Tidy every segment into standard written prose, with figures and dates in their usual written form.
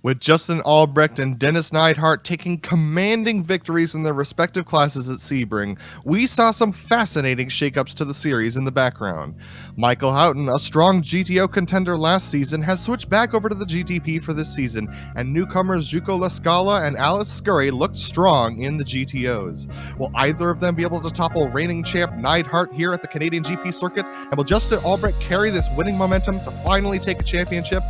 With Justin Albrecht and Dennis Neidhart taking commanding victories in their respective classes at Sebring, we saw some fascinating shakeups to the series in the background. Michael Houghton, a strong GTO contender last season, has switched back over to the GTP for this season, and newcomers Zuko Lascala and Alice Scurry looked strong in the GTOs. Will either of them be able to topple reigning champ Neidhart here at the Canadian GP circuit, and will Justin Albrecht carry this winning momentum to finally take a championship?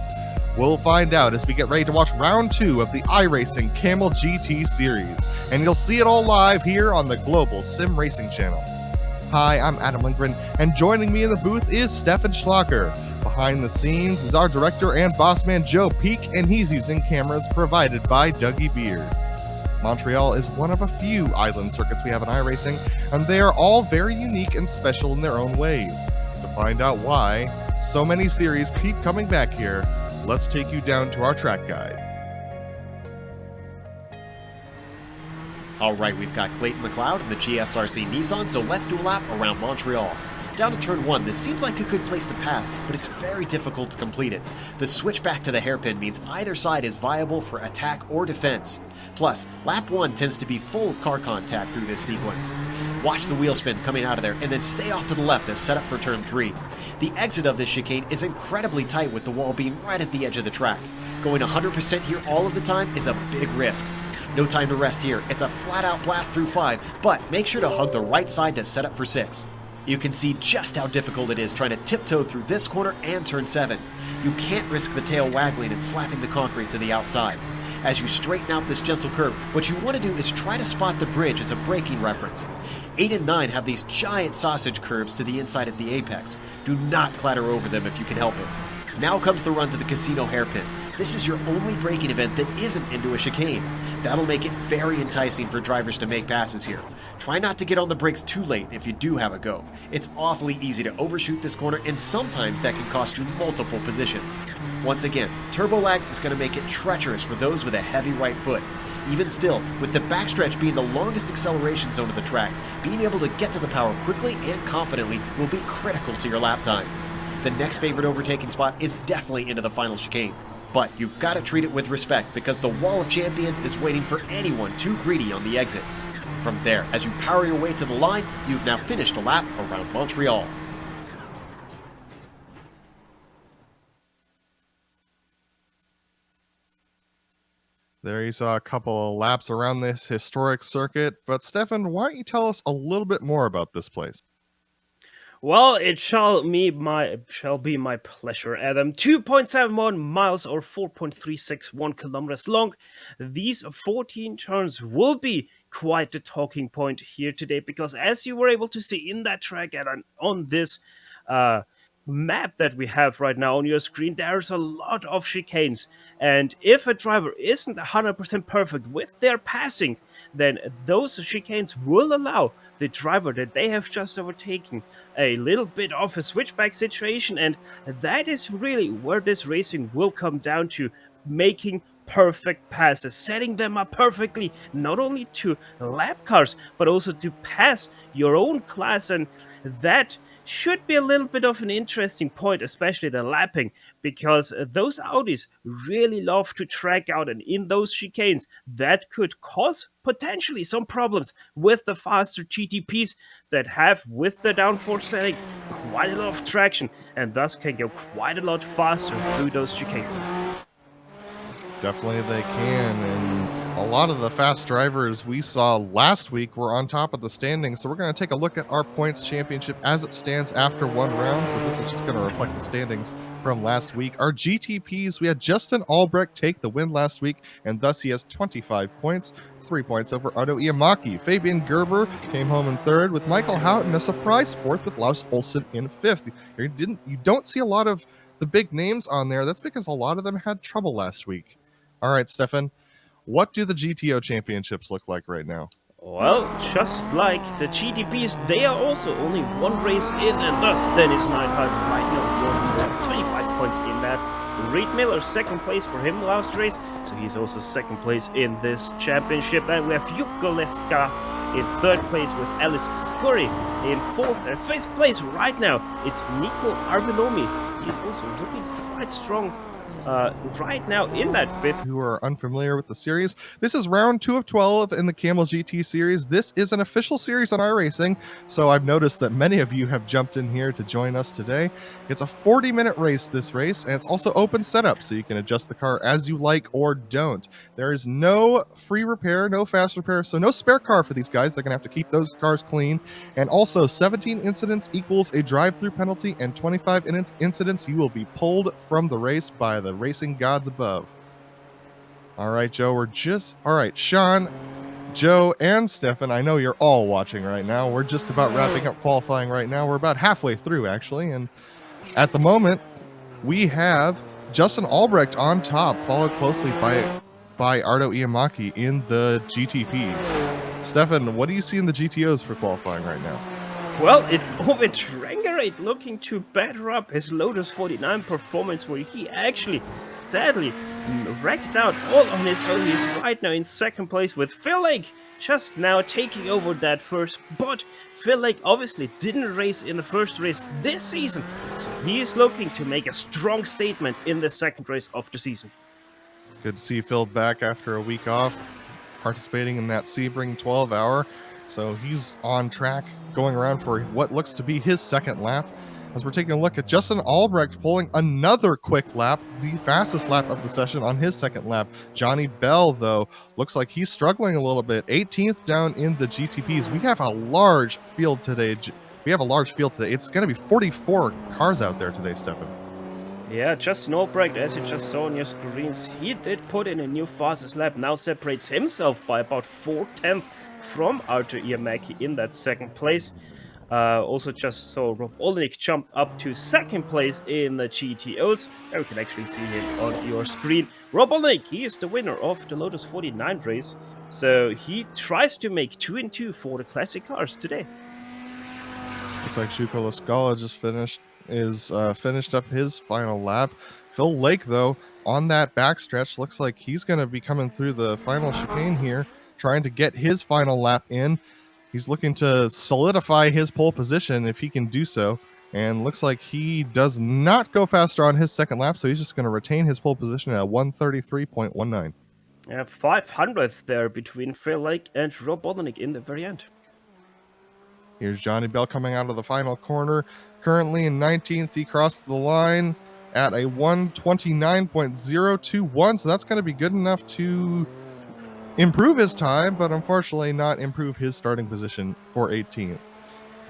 We'll find out as we get ready to watch round 2 of the iRacing Kamel GT series, and you'll see it all live here on the Global Sim Racing channel. Hi, I'm Adam Lindgren, and joining me in the booth is Stefan Schlacker. Behind the scenes is our director and boss man Joe Peak, and he's using cameras provided by Dougie Beard. Montreal is one of a few island circuits we have in iRacing, and they are all very unique and special in their own ways. To find out why so many series keep coming back here, let's take you down to our track guide. Alright, we've got Clayton McLeod in the GSRC Nissan, so let's do a lap around Montreal. Down to turn 1, this seems like a good place to pass, but it's very difficult to complete it. The switch back to the hairpin means either side is viable for attack or defense. Plus, lap 1 tends to be full of car contact through this sequence. Watch the wheel spin coming out of there, and then stay off to the left as set up for turn 3. The exit of this chicane is incredibly tight with the wall being right at the edge of the track. Going 100% here all of the time is a big risk. No time to rest here, it's a flat-out blast through 5, but make sure to hug the right side to set up for 6. You can see just how difficult it is trying to tiptoe through this corner and turn 7. You can't risk the tail waggling and slapping the concrete to the outside. As you straighten out this gentle curve, what you want to do is try to spot the bridge as a braking reference. 8 and 9 have these giant sausage curves to the inside at the apex. Do not clatter over them if you can help it. Now comes the run to the casino hairpin. This is your only braking event that isn't into a chicane. That'll make it very enticing for drivers to make passes here. Try not to get on the brakes too late if you do have a go. It's awfully easy to overshoot this corner, and sometimes that can cost you multiple positions. Once again, turbo lag is going to make it treacherous for those with a heavy right foot. Even still, with the backstretch being the longest acceleration zone of the track, being able to get to the power quickly and confidently will be critical to your lap time. The next favorite overtaking spot is definitely into the final chicane. But you've got to treat it with respect because the Wall of Champions is waiting for anyone too greedy on the exit. From there, as you power your way to the line, you've now finished a lap around Montreal. There you saw a couple of laps around this historic circuit, but Stefan, why don't you tell us a little bit more about this place? Well, it shall be my pleasure, Adam. 2.71 miles or 4.361 kilometers long. These 14 turns will be quite the talking point here today, because as you were able to see in that track and on this map that we have right now on your screen, there's a lot of chicanes. And if a driver isn't 100% perfect with their passing, then those chicanes will allow the driver that they have just overtaken a little bit of a switchback situation, and that is really where this racing will come down to: making perfect passes, setting them up perfectly, not only to lap cars, but also to pass your own class. And that should be a little bit of an interesting point, especially the lapping, because those Audis really love to track out, and in those chicanes that could cause potentially some problems with the faster GTPs that have, with the downforce setting, quite a lot of traction, and thus can go quite a lot faster through those chicanes. Definitely they can, and a lot of the fast drivers we saw last week were on top of the standings, so we're going to take a look at our points championship as it stands after one round. So this is just going to reflect the standings from last week. Our GTPs, we had Justin Albrecht take the win last week, and thus he has 25 points, 3 points over Otto Iamaki. Fabian Gerber came home in third, with Michael Houghton a surprise fourth, with Laus Olsen in fifth. You don't see a lot of the big names on there. That's because a lot of them had trouble last week. All right, Stefan, what do the GTO championships look like right now? Well, just like the GTPs, they are also only one race in, and thus Dennis Neidhart right now with 25 points in that. Reed Miller, second place for him last race, so he's also second place in this championship. And we have Yuko Leska in third place with Alice Scurry in fourth and fifth place right now. It's Nico Arbinomi. He's also looking quite strong right now in that fifth. Who are unfamiliar with the series, this is round 2 of 12 in the Kamel GT series. This is an official series on iRacing, so I've noticed that many of you have jumped in here to join us today. It's a 40-minute race, this race, and it's also open setup, so you can adjust the car as you like or don't. There is no free repair, no fast repair, so no spare car for these guys. They're going to have to keep those cars clean. And also, 17 incidents equals a drive-through penalty, and 25 incidents, you will be pulled from the race by the racing gods above. All right, Joe, all right, Sean, Joe, and Stefan, I know you're all watching right now. We're just about wrapping up qualifying right now. We're about halfway through, actually, and at the moment, we have Justin Albrecht on top, followed closely by Ardo Iamaki in the GTPs. Stefan, what do you see in the GTOs for qualifying right now? Well, it's Ovid Trangerate looking to batter up his Lotus 49 performance, where he actually deadly wrecked out all on his own. He's right now in second place with Phil Lake just now taking over that first spot. Phil Lake obviously didn't race in the first race this season, so he is looking to make a strong statement in the second race of the season. It's good to see Phil back after a week off, participating in that Sebring 12 hour. So he's on track, going around for what looks to be his second lap. As we're taking a look at Justin Albrecht pulling another quick lap, the fastest lap of the session on his second lap. Johnny Bell, though, looks like he's struggling a little bit. 18th down in the GTPs. We have a large field today. It's going to be 44 cars out there today, Stefan. Yeah, Justin Albrecht, as you just saw on your screens, he did put in a new fastest lap. Now separates himself by about 4/10 from Arthur Iamaki in that second place. Also just saw Rob Olnick jumped up to second place in the GTOs. There we can actually see him on your screen. Rob Olnick, he is the winner of the Lotus 49 race. So he tries to make 2 and 2 for the classic cars today. Looks like Shuko Lascala just finished up his final lap. Phil Lake, though, on that backstretch, looks like he's going to be coming through the final chicane here, trying to get his final lap in. He's looking to solidify his pole position if he can do so, and looks like he does not go faster on his second lap, so he's just going to retain his pole position at 133.19. 500th there between Phil Lake and Rob Olnick in the very end. Here's Johnny Bell coming out of the final corner. Currently in 19th, he crossed the line at a 129.021, so that's going to be good enough to improve his time, but unfortunately not improve his starting position for 18th.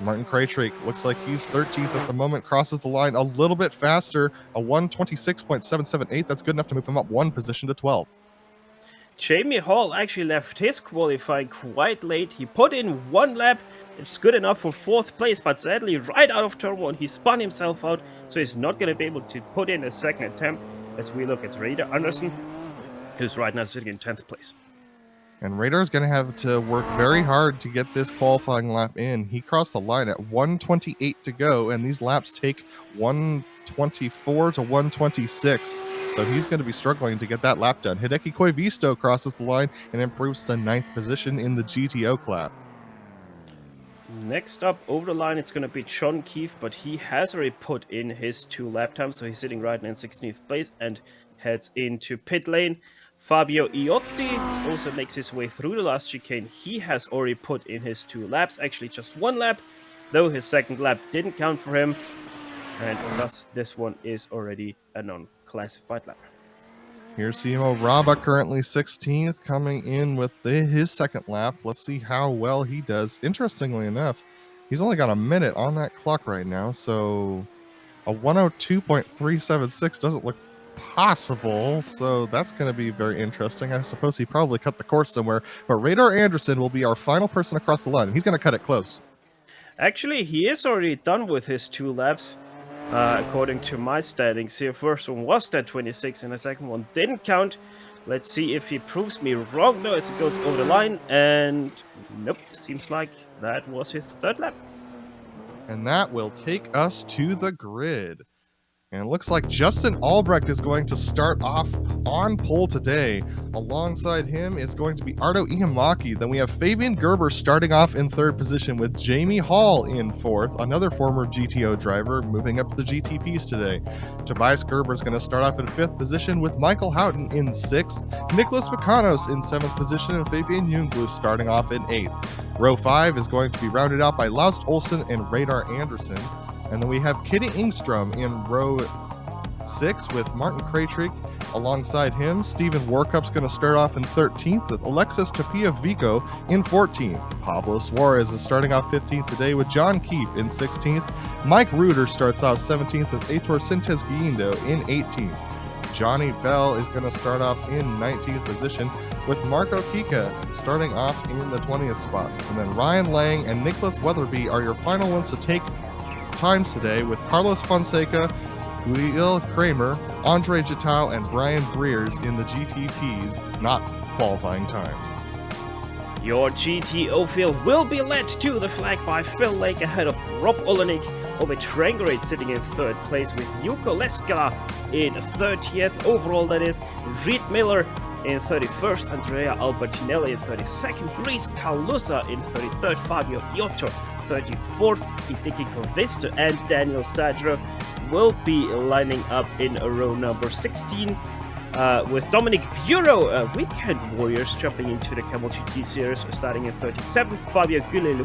Martin Krajcik looks like he's 13th at the moment, crosses the line a little bit faster, a 126.778. That's good enough to move him up one position to 12th. Jamie Hall actually left his qualifying quite late. He put in one lap. It's good enough for 4th place, but sadly, right out of turn 1, he spun himself out, so he's not going to be able to put in a second attempt. As we look at Radar Anderson, who's right now sitting in 10th place. And Radar's going to have to work very hard to get this qualifying lap in. He crossed the line at 128 to go, and these laps take 124 to 126. So he's going to be struggling to get that lap done. Hideki Koivisto crosses the line and improves to 9th position in the GTO class. Next up over the line, it's going to be John Keefe, but he has already put in his 2 lap times, so he's sitting right now in 16th place and heads into pit lane. Fabio Iotti also makes his way through the last chicane. He has already put in his 2 laps, actually just 1 lap, though his second lap didn't count for him, and thus this one is already a non-classified lap. Here's Simo Raba, currently 16th, coming in with his second lap. Let's see how well he does. Interestingly enough, he's only got a minute on that clock right now, so a 102.376 doesn't look possible, so that's going to be very interesting. I suppose he probably cut the course somewhere, but Radar Anderson will be our final person across the line, and he's going to cut it close. Actually, he is already done with his 2 laps. According to my standings here, first one was that 26 and the second one didn't count. Let's see if he proves me wrong though as it goes over the line, and nope, seems like that was his 3rd lap. And that will take us to the grid. And it looks like Justin Albrecht is going to start off on pole today. Alongside him is going to be Ardo Iamaki. Then we have Fabian Gerber starting off in third position with Jamie Hall in fourth, another former GTO driver moving up to the GTPs today. Tobias Gerber is going to start off in fifth position with Michael Houghton in sixth, Nicholas Pekanos in seventh position, and Fabian Junglus starting off in eighth. Row 5 is going to be rounded out by Laust Olsen and Radar Anderson. And then we have Kitty Ingstrom in row 6 with Martin Krajcik. Alongside him, Stephen Warkup's going to start off in 13th with Alexis Tapia Vico in 14th. Pablo Suarez is starting off 15th today with John Keefe in 16th. Mike Reuter starts off 17th with Heitor Sintes Guindo in 18th. Johnny Bell is going to start off in 19th position with Marco Kika starting off in the 20th spot. And then Ryan Lang and Nicholas Weatherby are your final ones to take times today, with Carlos Fonseca, Will Kramer, Andre Jatau, and Brian Breers in the GTPs, not qualifying times. Your GTO field will be led to the flag by Phil Lake ahead of Rob Olenek, over Trangerate sitting in third place with Yuko Leskala in 30th overall, that is, Reed Miller in 31st, Andrea Albertinelli in 32nd, Brice Calusa in 33rd, Fabio Iotto 34th, Hideki Convisto and Daniel Sadra will be lining up in row number 16, with Dominic Bureau, Weekend Warriors, jumping into the Kamel GT series, starting in 37th, Fabio Gilles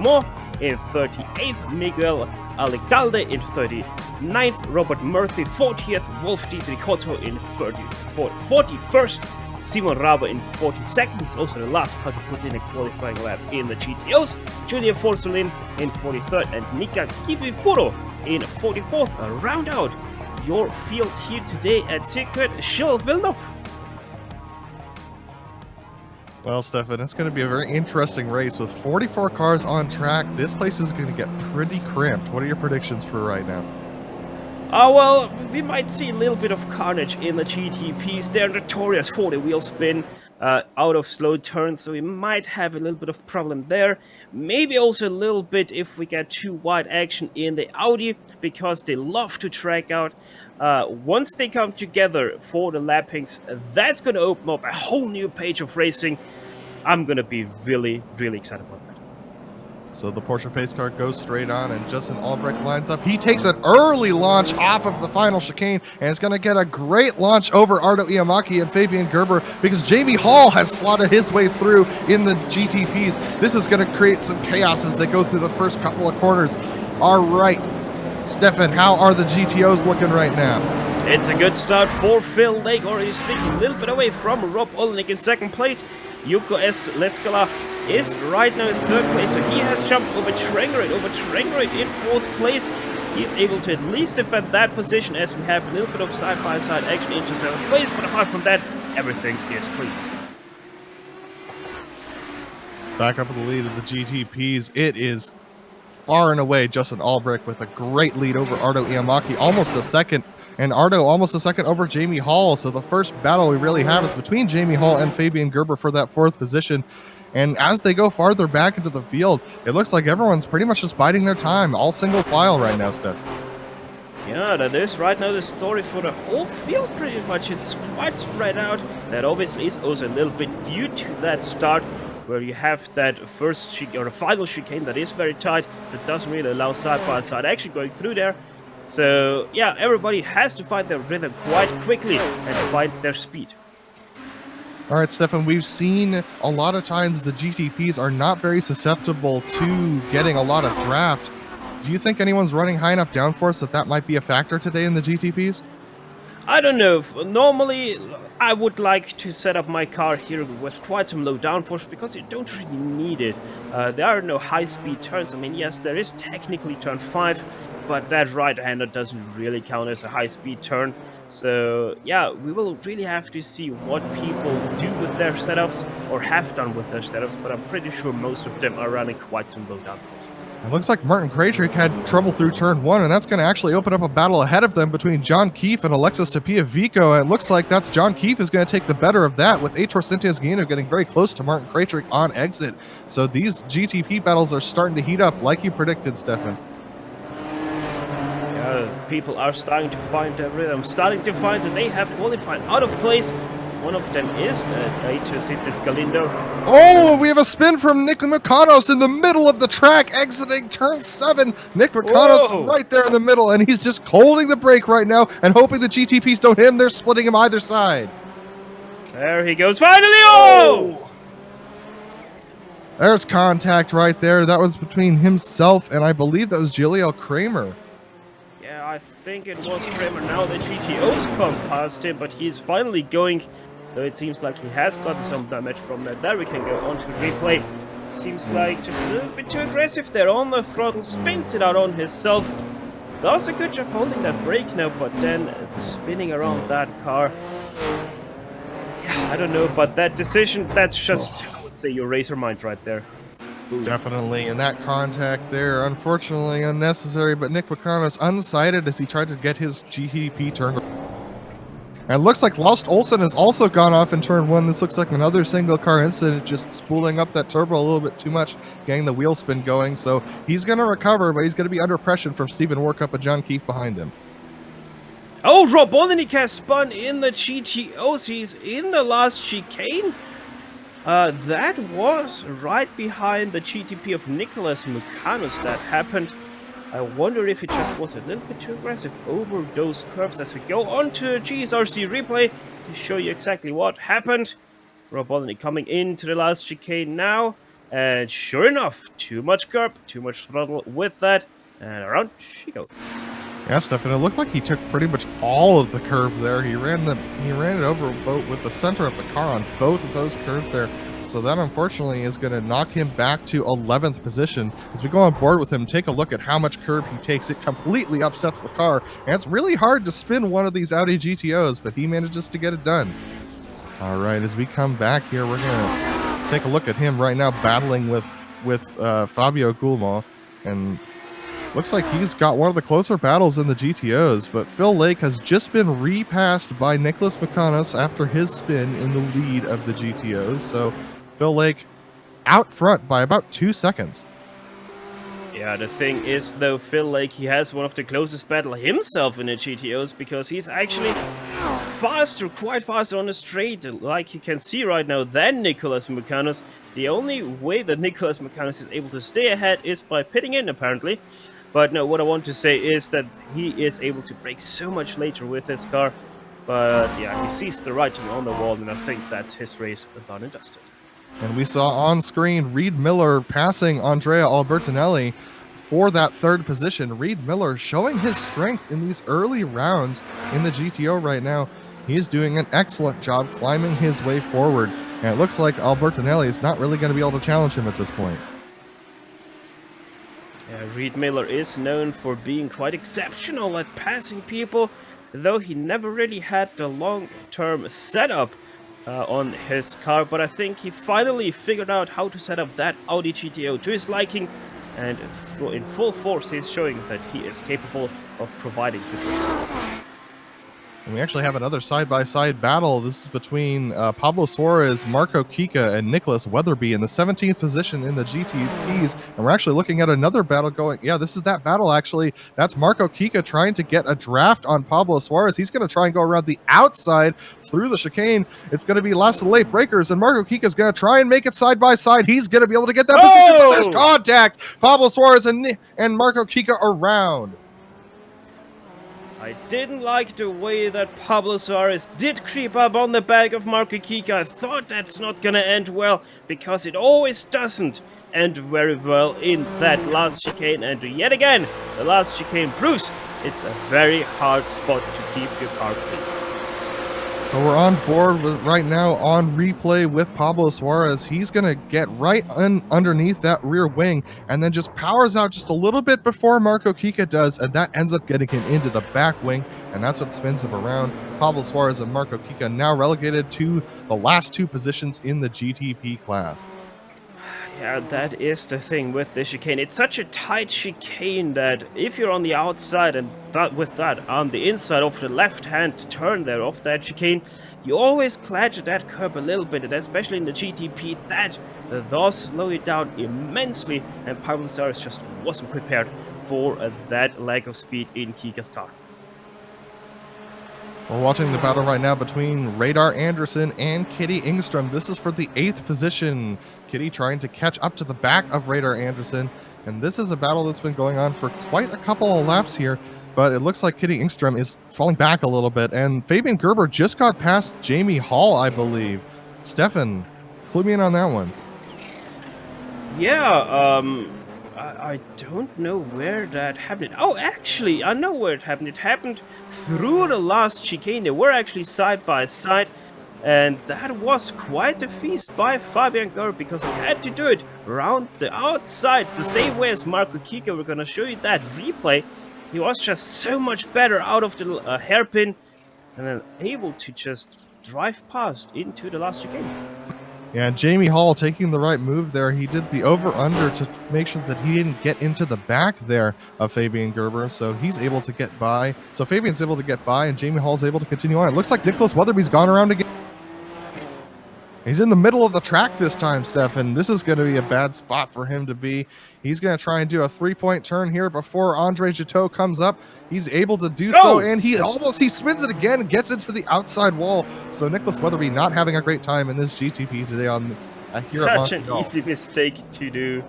in 38th, Miguel Alicalde in 39th, Robert Murphy 40th, Wolf Dietrich Otto in 41st, Simon Rabo in 42nd, he's also the last car to put in a qualifying lap in the GTOs, Julia Forsolin in 43rd, and Nika Kivipuro in 44th. Round out your field here today at Circuit Gilles Villeneuve. Well, Stefan, it's going to be a very interesting race with 44 cars on track. This place is going to get pretty cramped. What are your predictions for right now? Well, we might see a little bit of carnage in the GTPs. They're notorious for the wheel spin out of slow turns, so we might have a little bit of problem there. Maybe also a little bit if we get too wide action in the Audi, because they love to track out. Once they come together for the lappings, that's going to open up a whole new page of racing. I'm going to be really, really excited about that. So the Porsche pace car goes straight on, and Justin Albrecht lines up. He takes an early launch off of the final chicane, and is going to get a great launch over Ardo Iamaki and Fabian Gerber, because Jamie Hall has slotted his way through in the GTPs. This is going to create some chaos as they go through the first couple of corners. All right, Stefan, how are the GTOs looking right now? It's a good start for Phil Lake, already sticking a little bit away from Rob Olenek in second place. Yuko S. Leskala is right now in third place, so he has jumped over Trangerate in fourth place. He's able to at least defend that position, as we have a little bit of side-by-side action into seventh place, but apart from that, everything is clean. Back up in the lead of the GTPs, it is far and away Justin Albrecht with a great lead over Ardo Iamaki, almost a second, and Ardo almost a second over Jamie Hall. So the first battle we really have is between Jamie Hall and Fabian Gerber for that fourth position. And as they go farther back into the field, it looks like everyone's pretty much just biding their time, all single file right now, Steph. Yeah, that is right now the story for the whole field pretty much. It's quite spread out. That obviously is also a little bit due to that start, where you have that first chicane, or the final chicane, that is very tight, that doesn't really allow side-by-side action going through there. So yeah, everybody has to find their rhythm quite quickly and find their speed. All right, Stefan, we've seen a lot of times the GTPs are not very susceptible to getting a lot of draft. Do you think anyone's running high enough downforce that might be a factor today in the GTPs? I don't know. Normally, I would like to set up my car here with quite some low downforce, because you don't really need it. There are no high-speed turns. I mean, yes, there is technically turn 5, but that right-hander doesn't really count as a high-speed turn. So yeah, we will really have to see what people do with their setups, or have done with their setups, but I'm pretty sure most of them are running quite some low downforce. It looks like Martin Krajcik had trouble through turn 1, and that's going to actually open up a battle ahead of them between John Keefe and Alexis Tapia Vico. And it looks like that's John Keefe is going to take the better of that, with Heitor Sintes Guindo getting very close to Martin Krajcik on exit. So these GTP battles are starting to heat up like you predicted, Stefan. People are starting to find their rhythm, starting to find that they have qualified out of place. One of them is Lotus this Galindo. Oh, we have a spin from Nick Mikanos in the middle of the track, exiting turn 7. Nick Mikanos right there in the middle, and he's just holding the brake right now and hoping the GTPs don't hit him. They're splitting him either side. There he goes, finally! Oh! There's contact right there. That was between himself and I believe that was Gilles Kramer. Yeah, I think it was Kramer. Now the GTOs come past him, but he's finally going. Though it seems like he has gotten some damage from that. There we can go on to the replay. Seems like just a little bit too aggressive there on the throttle. Spins it out on himself. Does a good job holding that brake now, but then spinning around that car. Yeah, I don't know, but that decision, that's just, I would say, your racer mind right there. Ooh. Definitely, and that contact there, unfortunately unnecessary, but Nick Mikanos unsighted as he tried to get his GTP turned. And it looks like Lost Olsen has also gone off in turn 1. This looks like another single car incident, just spooling up that turbo a little bit too much, getting the wheel spin going. So he's going to recover, but he's going to be under pressure from Stephen Warcup and John Keefe behind him. Oh, Rob Olenek has spun in the GTOs. He's in the last chicane. That was right behind the GTP of Nicholas Mikanos that happened. I wonder if it just was a little bit too aggressive over those curbs as we go on to GSRC replay to show you exactly what happened. Rob Olenek coming into the last chicane now, and sure enough, too much curb, too much throttle with that, and around she goes. Yeah, Stefan, it looked like he took pretty much all of the curb there. He ran it over with the center of the car on both of those curves there. So that unfortunately is going to knock him back to 11th position. As we go on board with him, take a look at how much curb he takes. It completely upsets the car, and it's really hard to spin one of these Audi GTOs, but he manages to get it done. All right, as we come back here, we're going to take a look at him right now battling with Fabio Goulmont, and looks like he's got one of the closer battles in the GTOs, but Phil Lake has just been repassed by Nicholas Mikanos after his spin in the lead of the GTOs. So Phil Lake out front by about 2 seconds. Yeah, the thing is, though, Phil Lake, he has one of the closest battle himself in the GTOs because he's actually faster, quite faster on the straight, like you can see right now, than Nicholas Mikanos. The only way that Nicholas Mikanos is able to stay ahead is by pitting in, apparently. But no, what I want to say is that he is able to brake so much later with his car. But yeah, he sees the writing on the wall, and I think that's his race done and dusted. And we saw on screen Reed Miller passing Andrea Albertinelli for that 3rd position. Reed Miller showing his strength in these early rounds in the GTO right now. He is doing an excellent job climbing his way forward. And it looks like Albertinelli is not really going to be able to challenge him at this point. Yeah, Reed Miller is known for being quite exceptional at passing people, though he never really had the long-term setup on his car, but I think he finally figured out how to set up that Audi GTO to his liking, and in full force he's showing that he is capable of providing good results. And we actually have another side-by-side battle. This is between Pablo Suarez, Marco Kika, and Nicholas Weatherby in the 17th position in the GTPs. And we're actually looking at another battle going. Yeah, this is that battle, actually. That's Marco Kika trying to get a draft on Pablo Suarez. He's going to try and go around the outside through the chicane. It's going to be last of the late breakers, and Marco Kika's going to try and make it side-by-side. He's going to be able to get that position, but there's contact. Pablo Suarez and Marco Kika around. I didn't like the way that Pablo Suarez did creep up on the back of Marco Kika. I thought that's not gonna end well, because it always doesn't end very well in that last chicane. And yet again, the last chicane proves it's a very hard spot to keep your car clean. So we're on board with right now on replay with Pablo Suarez. He's going to get right underneath that rear wing and then just powers out just a little bit before Marco Kika does, and that ends up getting him into the back wing, and that's what spins him around. Pablo Suarez and Marco Kika now relegated to the last 2 positions in the GTP class. Yeah, that is the thing with the chicane. It's such a tight chicane that if you're on the outside and with that on the inside of the left-hand turn there of that chicane, you always clutch at that curb a little bit, and especially in the GTP, that does slow it down immensely, and Pablo Suarez just wasn't prepared for that lack of speed in Kika's car. We're watching the battle right now between Radar Anderson and Kitty Ingstrom. This is for the 8th position. Kitty trying to catch up to the back of Radar Anderson. And this is a battle that's been going on for quite a couple of laps here. But it looks like Kitty Ingstrom is falling back a little bit. And Fabian Gerber just got past Jamie Hall, I believe. Stefan, clue me in on that one. Yeah, I don't know where that happened. Oh, actually, I know where it happened. It happened through the last chicane. They were actually side by side. And that was quite a feast by Fabian Gerber because he had to do it around the outside, the same way as Marco Kika. We're going to show you that replay. He was just so much better out of the hairpin and then able to just drive past into the last chicane. Yeah, Jamie Hall taking the right move there. He did the over-under to make sure that he didn't get into the back there of Fabian Gerber, so he's able to get by. So Fabian's able to get by, and Jamie Hall's able to continue on. It looks like Nicholas Weatherby's gone around again. He's in the middle of the track this time, Stefan. This is going to be a bad spot for him to be. He's going to try and do a three-point turn here before Andre Jateau comes up. He's able to do so, and he spins it again and gets into the outside wall. So Nicholas Weatherby not having a great time in this GTP today on here at Such an Montreal. easy mistake to do.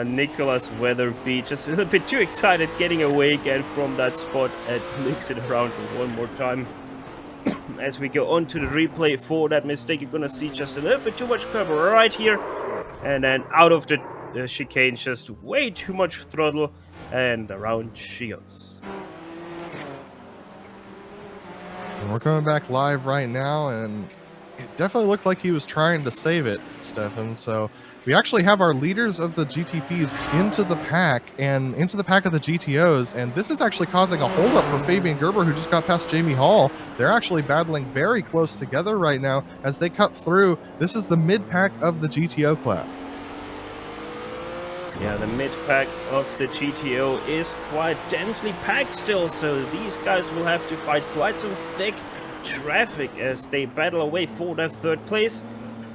Nicholas Weatherby just a little bit too excited getting away again from that spot and loops it around one more time. As we go on to the replay for that mistake, you're gonna see just a little bit too much curve right here, and then out of the chicane, just way too much throttle, and around she goes. And we're coming back live right now, and it definitely looked like he was trying to save it, Stefan. So we actually have our leaders of the GTPs into the pack and into the pack of the GTOs, and this is actually causing a holdup for Fabian Gerber, who just got past Jamie Hall. They're actually battling very close together right now as they cut through. This is the mid-pack of the GTO class. Yeah, the mid-pack of the GTO is quite densely packed still, so these guys will have to fight quite some thick traffic as they battle away for that third place.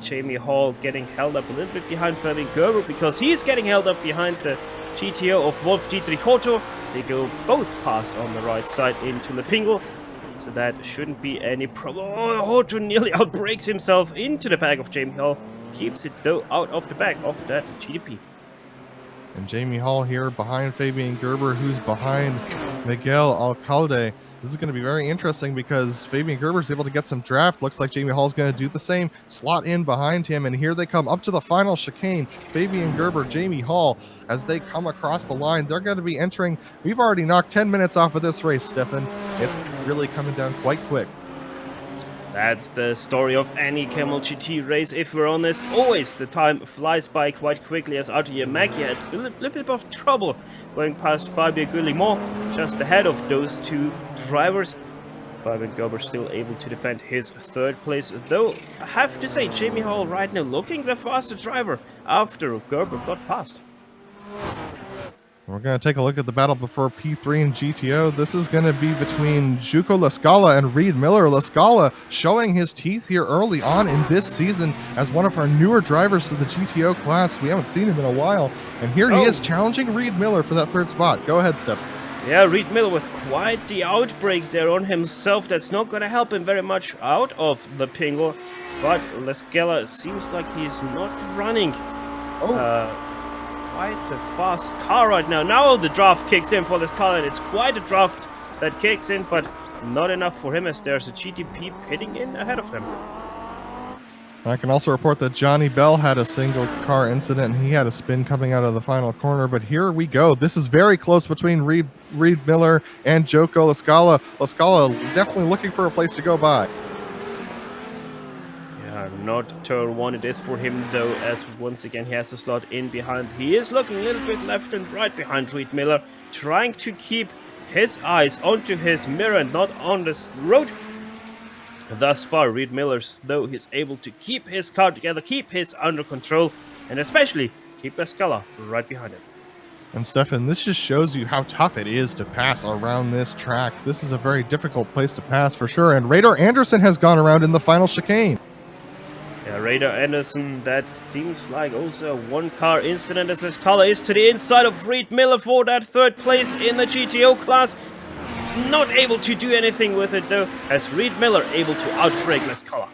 Jamie Hall getting held up a little bit behind Fabian Gerber because he's getting held up behind the GTO of Wolf Dietrich Otto. They go both past on the right side into Le Pingle, so that shouldn't be any problem. Oh, Otto nearly outbreaks himself into the back of Jamie Hall, keeps it though out of the back of that GTP. And Jamie Hall here behind Fabian Gerber, who's behind Miguel Alcalde. This is going to be very interesting because Fabian Gerber is able to get some draft. Looks like Jamie Hall is going to do the same. Slot in behind him, and here they come up to the final chicane. Fabian Gerber, Jamie Hall, as they come across the line, they're going to be entering. We've already knocked 10 minutes off of this race, Stefan. It's really coming down quite quick. That's the story of any Kamel GT race, if we're honest. Always the time flies by quite quickly, as Arthur Yamaki had a little bit of trouble going past Fabio Guillemot just ahead of those two drivers. Fabian Gerber still able to defend his third place, though I have to say Jamie Hall right now looking the faster driver after Gerber got past. We're going to take a look at the battle before P3 and GTO. This is going to be between Juco Lascala and Reed Miller. Lascala showing his teeth here early on in this season as one of our newer drivers to the GTO class. We haven't seen him in a while. And here he is challenging Reed Miller for that third spot. Go ahead, Step. Yeah, Reed Miller with quite the outbreak there on himself. That's not going to help him very much out of the Pingle. But Lascala seems like he's not running. Quite a fast car right now. Now the draft kicks in for this car, and it's quite a draft that kicks in, but not enough for him as there's a GTP pitting in ahead of him. I can also report that Johnny Bell had a single car incident, and he had a spin coming out of the final corner, but here we go. This is very close between Reed Miller and Joko Lascala. Lascala definitely looking for a place to go by. Not turn one it is for him though, as once again he has to slot in behind. He is looking a little bit left and right behind Reed Miller, trying to keep his eyes onto his mirror and not on this road. Thus far, Reed Miller, though, he's able to keep his car together, keep his under control, and especially keep Lascala right behind him. And Stefan, this just shows you how tough it is to pass around this track. This is a very difficult place to pass for sure, and Radar Anderson has gone around in the final chicane. Yeah, Radar Anderson, that seems like also a one-car incident as Lascala is to the inside of Reed Miller for that third place in the GTO class. Not able to do anything with it though, as Reed Miller able to outbrake Lascala.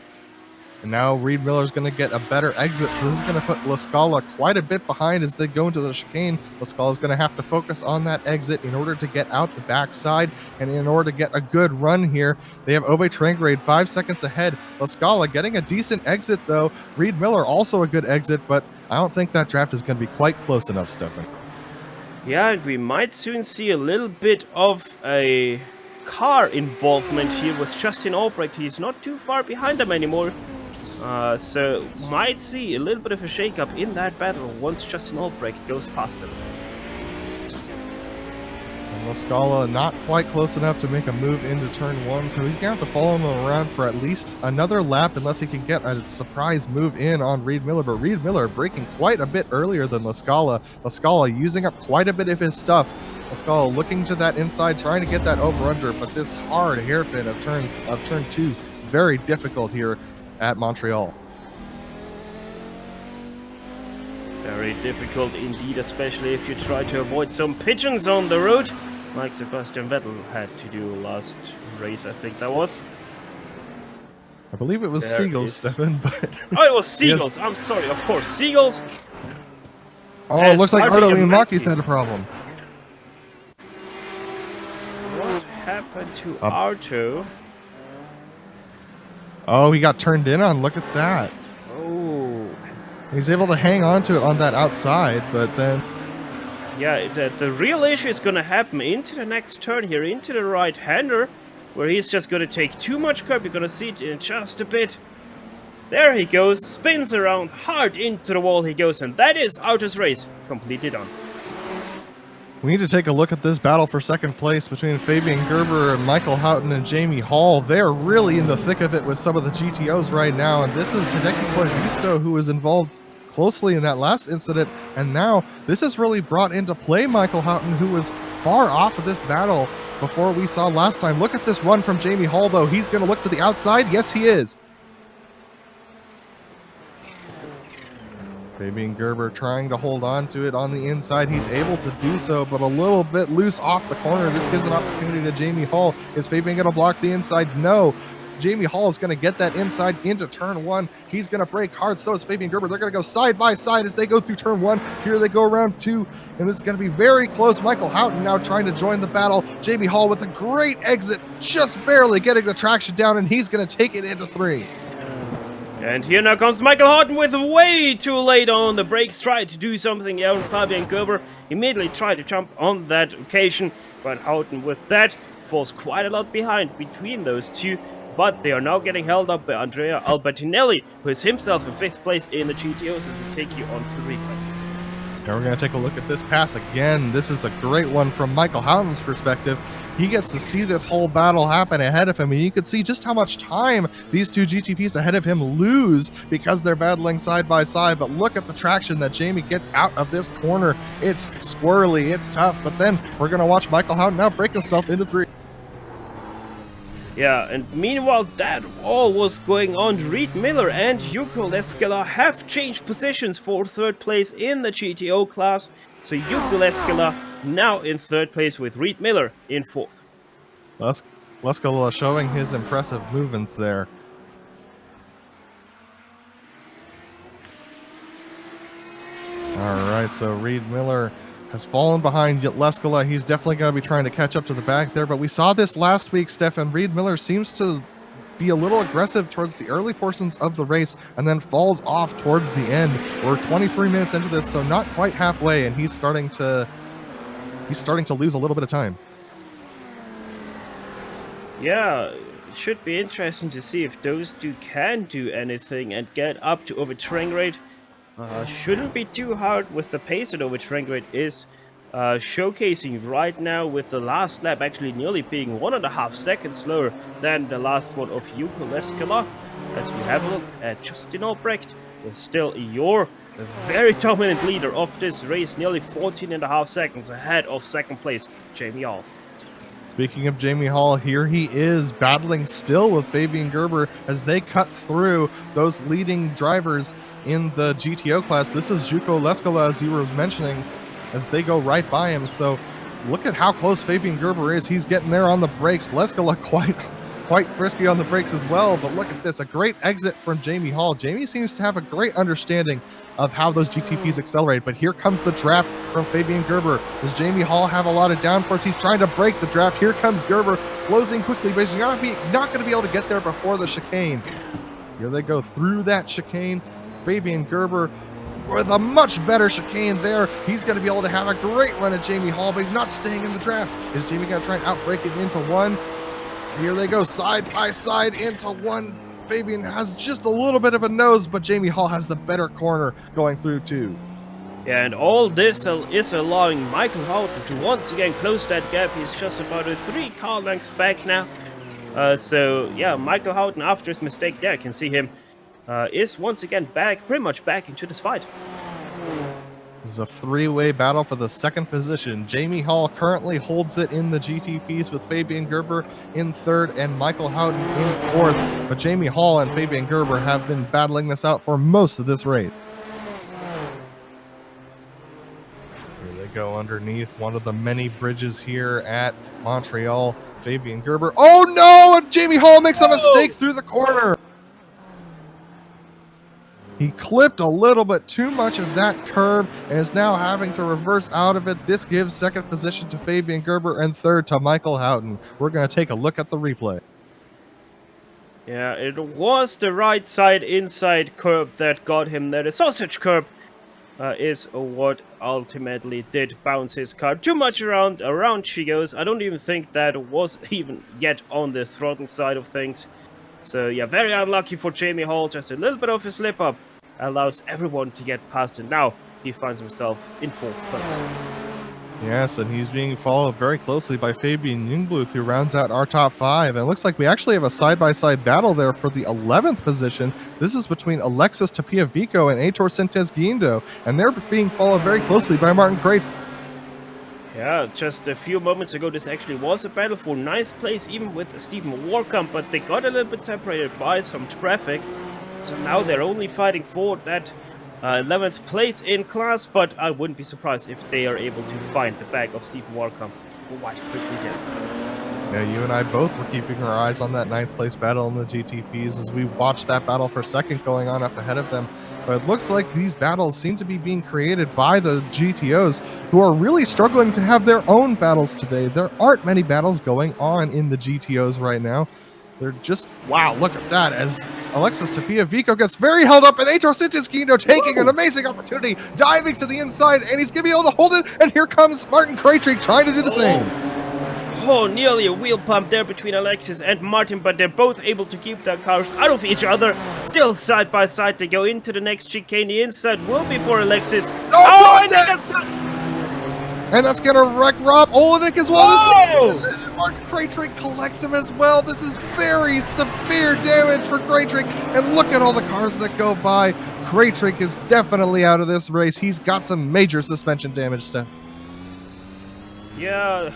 And now Reed Miller's going to get a better exit, so this is going to put Lascala quite a bit behind as they go into the chicane. Lascala's going to have to focus on that exit in order to get out the backside, and in order to get a good run here. They have Ove Trangrade 5 seconds ahead. Lascala getting a decent exit though. Reed Miller also a good exit, but I don't think that draft is going to be quite close enough, Stefan. Yeah, and we might soon see a little bit of a car involvement here with Justin Albrecht. He's not too far behind them anymore. So might see a little bit of a shake-up in that battle once Justin Albrecht goes past them. And Lascala not quite close enough to make a move into turn 1, so he's going to have to follow him around for at least another lap unless he can get a surprise move in on Reed Miller. But Reed Miller breaking quite a bit earlier than Lascala. Lascala using up quite a bit of his stuff. Lascala looking to that inside, trying to get that over-under, but this hard hairpin of turn 2, very difficult here at Montreal. Very difficult indeed, especially if you try to avoid some pigeons on the road, like Sebastian Vettel had to do last race, I think that was. I believe it was Seagulls, Stefan, but... Oh, it was Seagulls, yes. I'm sorry, of course, Seagulls. Oh, it looks like Artelene Makis had a problem. What happened to Arto? Oh, he got turned in on. Look at that. Oh. He's able to hang on to it on that outside, but then... Yeah, the real issue is going to happen into the next turn here, into the right-hander, where he's just going to take too much curb. You're going to see it in just a bit. There he goes, spins around, hard into the wall he goes, and that is Arto's race. Completely done. We need to take a look at this battle for second place between Fabian Gerber and Michael Houghton and Jamie Hall. They're really in the thick of it with some of the GTOs right now, and this is Hideki Koivisto, who was involved closely in that last incident, and now this has really brought into play Michael Houghton, who was far off of this battle before we saw last time. Look at this run from Jamie Hall, though. He's going to look to the outside. Yes, he is. Fabian Gerber trying to hold on to it on the inside. He's able to do so, but a little bit loose off the corner. This gives an opportunity to Jamie Hall. Is Fabian going to block the inside? No. Jamie Hall is going to get that inside into turn 1. He's going to break hard. So is Fabian Gerber. They're going to go side by side as they go through turn 1. Here they go around 2, and this is going to be very close. Michael Houghton now trying to join the battle. Jamie Hall with a great exit, just barely getting the traction down, and he's going to take it into 3. And here now comes Michael Houghton with way too late on the brakes, tried to do something else. Fabian Gerber immediately tried to jump on that occasion, but Houghton with that falls quite a lot behind between those two. But they are now getting held up by Andrea Albertinelli, who is himself in 5th place in the GTOs, as we take you on to the replay. Now we're going to take a look at this pass again. This is a great one from Michael Houghton's perspective. He gets to see this whole battle happen ahead of him, and you can see just how much time these two GTPs ahead of him lose because they're battling side by side. But look at the traction that Jamie gets out of this corner. It's squirrely, it's tough, but then we're going to watch Michael Houghton now break himself into 3. Yeah, and meanwhile that all was going on. Reed Miller and Yuko Leskela have changed positions for 3rd place in the GTO class. So Yuko Leskela now in 3rd place with Reed Miller in 4th. Leskela showing his impressive movements there. All right, so Reed Miller has fallen behind Leskela. He's definitely going to be trying to catch up to the back there, but we saw this last week, Stefan. Reed Miller seems to be a little aggressive towards the early portions of the race and then falls off towards the end. We're 23 minutes into this, so not quite halfway, and he's starting to lose a little bit of time. Yeah, it should be interesting to see if those two can do anything and get up to overtrain rate. Shouldn't be too hard with the pace that overtrain rate is showcasing right now, with the last lap actually nearly being 1.5 seconds slower than the last one of Yuko Leskela. As we have a look at Justin Albrecht, with still your very dominant leader of this race, nearly 14.5 seconds ahead of 2nd place, Jamie Hall. Speaking of Jamie Hall, here he is battling still with Fabian Gerber as they cut through those leading drivers in the GTO class. This is Juko Leskola, as you were mentioning, as they go right by him. So look at how close Fabian Gerber is. He's getting there on the brakes. Leskola quite frisky on the brakes as well, but look at this, a great exit from Jamie Hall. Jamie seems to have a great understanding of how those GTPs accelerate, but here comes the draft from Fabian Gerber. Does Jamie Hall have a lot of downforce? He's trying to break the draft. Here comes Gerber closing quickly, but he's not going to be able to get there before the chicane. Here they go through that chicane. Fabian Gerber with a much better chicane there. He's going to be able to have a great run at Jamie Hall, but he's not staying in the draft. Is Jamie going to try and outbreak it into one? Here they go side by side into one. Fabian has just a little bit of a nose, but Jamie Hall has the better corner going through too. Yeah, and all this is allowing Michael Houghton to once again close that gap. He's just about 3 car lengths back now. So yeah, Michael Houghton, after his mistake there, can see him is once again pretty much back into this fight. This is a 3-way battle for the second position. Jamie Hall currently holds it in the GTPs with Fabian Gerber in third and Michael Houghton in fourth. But Jamie Hall and Fabian Gerber have been battling this out for most of this race. Here they go underneath one of the many bridges here at Montreal. Fabian Gerber. Oh no! And Jamie Hall makes a mistake through the corner. He clipped a little bit too much of that curve and is now having to reverse out of it. This gives second position to Fabian Gerber and third to Michael Houghton. We're going to take a look at the replay. Yeah, it was the right side inside curb that got him there. The sausage curb is what ultimately did bounce his car too much around she goes. I don't even think that was even yet on the throttle side of things. So yeah, very unlucky for Jamie Hall. Just a little bit of a slip up allows everyone to get past him. Now he finds himself in fourth place. Yes, and he's being followed very closely by Fabian Jungbluth, who rounds out our top 5. And it looks like we actually have a side-by-side battle there for the 11th position. This is between Alexis Tapiavico and Aitor Sentes Guindo, and they're being followed very closely by Martin Crate. Yeah, just a few moments ago, this actually was a battle for 9th place, even with Stephen Warkamp, but they got a little bit separated by some traffic. So now they're only fighting for that 11th place in class, but I wouldn't be surprised if they are able to find the back of Stephen Warkamp quite quickly again. Yeah, you and I both were keeping our eyes on that 9th place battle in the GTPs as we watched that battle for second going on up ahead of them. But it looks like these battles seem to be being created by the GTOs, who are really struggling to have their own battles today. There aren't many battles going on in the GTOs right now. They're just, wow, look at that, as Alexis Tapiavico gets very held up, and Aitor Sentes Guindo taking an amazing opportunity, diving to the inside, and he's going to be able to hold it, and here comes Martin Krajcik trying to do the same. Oh, nearly a wheel pump there between Alexis and Martin, but they're both able to keep their cars out of each other. Still side by side, they go into the next chicane. The inside will be for Alexis. And that's going to wreck Rob Olenek as well. Oh! Martin Krajcik collects him as well. This is very severe damage for Krajcik. And look at all the cars that go by. Krajcik is definitely out of this race. He's got some major suspension damage, Steph. Yeah,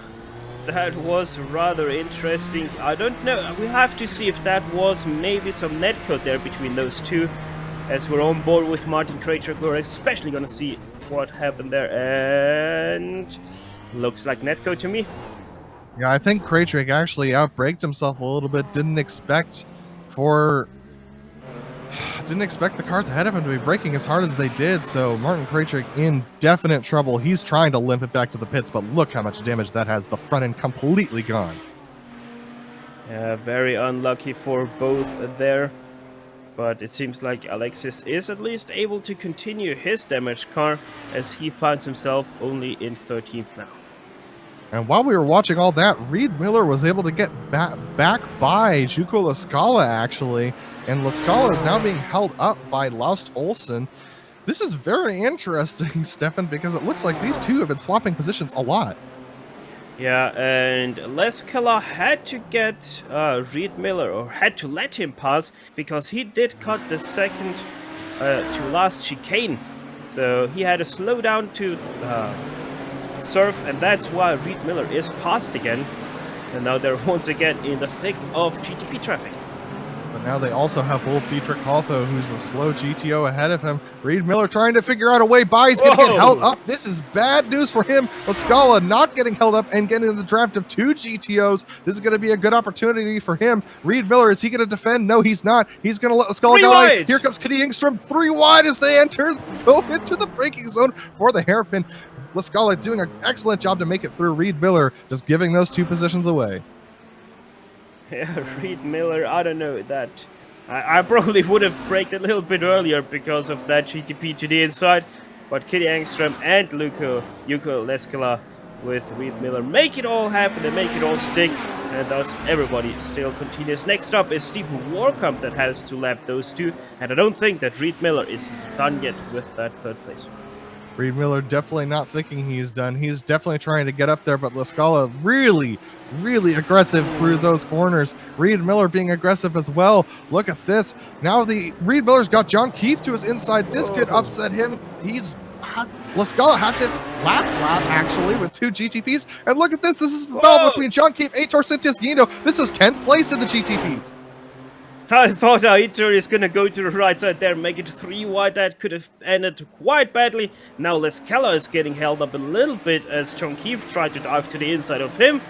that was rather interesting. I don't know. We have to see if that was maybe some netcode there between those two. As we're on board with Martin Krajcik, we're especially going to see what happened there. And looks like netcode to me. Yeah, I think Krajcik actually outbraked himself a little bit. Didn't expect the cars ahead of him to be braking as hard as they did. So Martin Krajcik in definite trouble. He's trying to limp it back to the pits, but look how much damage that has. The front end completely gone. Yeah, very unlucky for both there. But it seems like Alexis is at least able to continue his damaged car as he finds himself only in 13th now. And while we were watching all that, Reed Miller was able to get back by Juko Lascala, actually. And Lascala is now being held up by Laust Olsen. This is very interesting, Stefan, because it looks like these two have been swapping positions a lot. Yeah, and Lascala had to get Reed Miller, or had to let him pass, because he did cut the second to last chicane. So he had to slow down to surf, and that's why Reed Miller is passed again. And now they're once again in the thick of GTP traffic. But now they also have Wolf Dietrich Haltho, who's a slow GTO ahead of him. Reed Miller trying to figure out a way by. He's going to get held up. This is bad news for him. Lascala not getting held up and getting in the draft of 2 GTOs. This is going to be a good opportunity for him. Reed Miller, is he going to defend? No, he's not. He's going to let Lascala go. Wide. Here comes Kenny Engstrom, 3 wide as they go into the braking zone for the hairpin. Lascala doing an excellent job to make it through. Reed Miller just giving those 2 positions away. Yeah, Reed Miller, I don't know that. I probably would have braked a little bit earlier because of that GTP to the inside. But Kenny Engstrom and Yuko Lascala with Reed Miller make it all happen and make it all stick. And thus everybody still continues. Next up is Stephen Warcombe that has to lap those 2. And I don't think that Reed Miller is done yet with that 3rd place. Reed Miller definitely not thinking he's done. He's definitely trying to get up there, but Lascala really aggressive through those corners. Reed Miller being aggressive as well. Look at this. Now Reed Miller's got John Keefe to his inside. This could upset him. Lascala had this last lap actually with 2 GTPs. And look at this. This is a battle between John Keefe, Aitor Sintis-Guindo. This is 10th place in the GTPs. I thought Aitor is gonna go to the right side there, make it 3 wide. That could have ended quite badly. Now Lascala is getting held up a little bit as John Keefe tried to dive to the inside of him.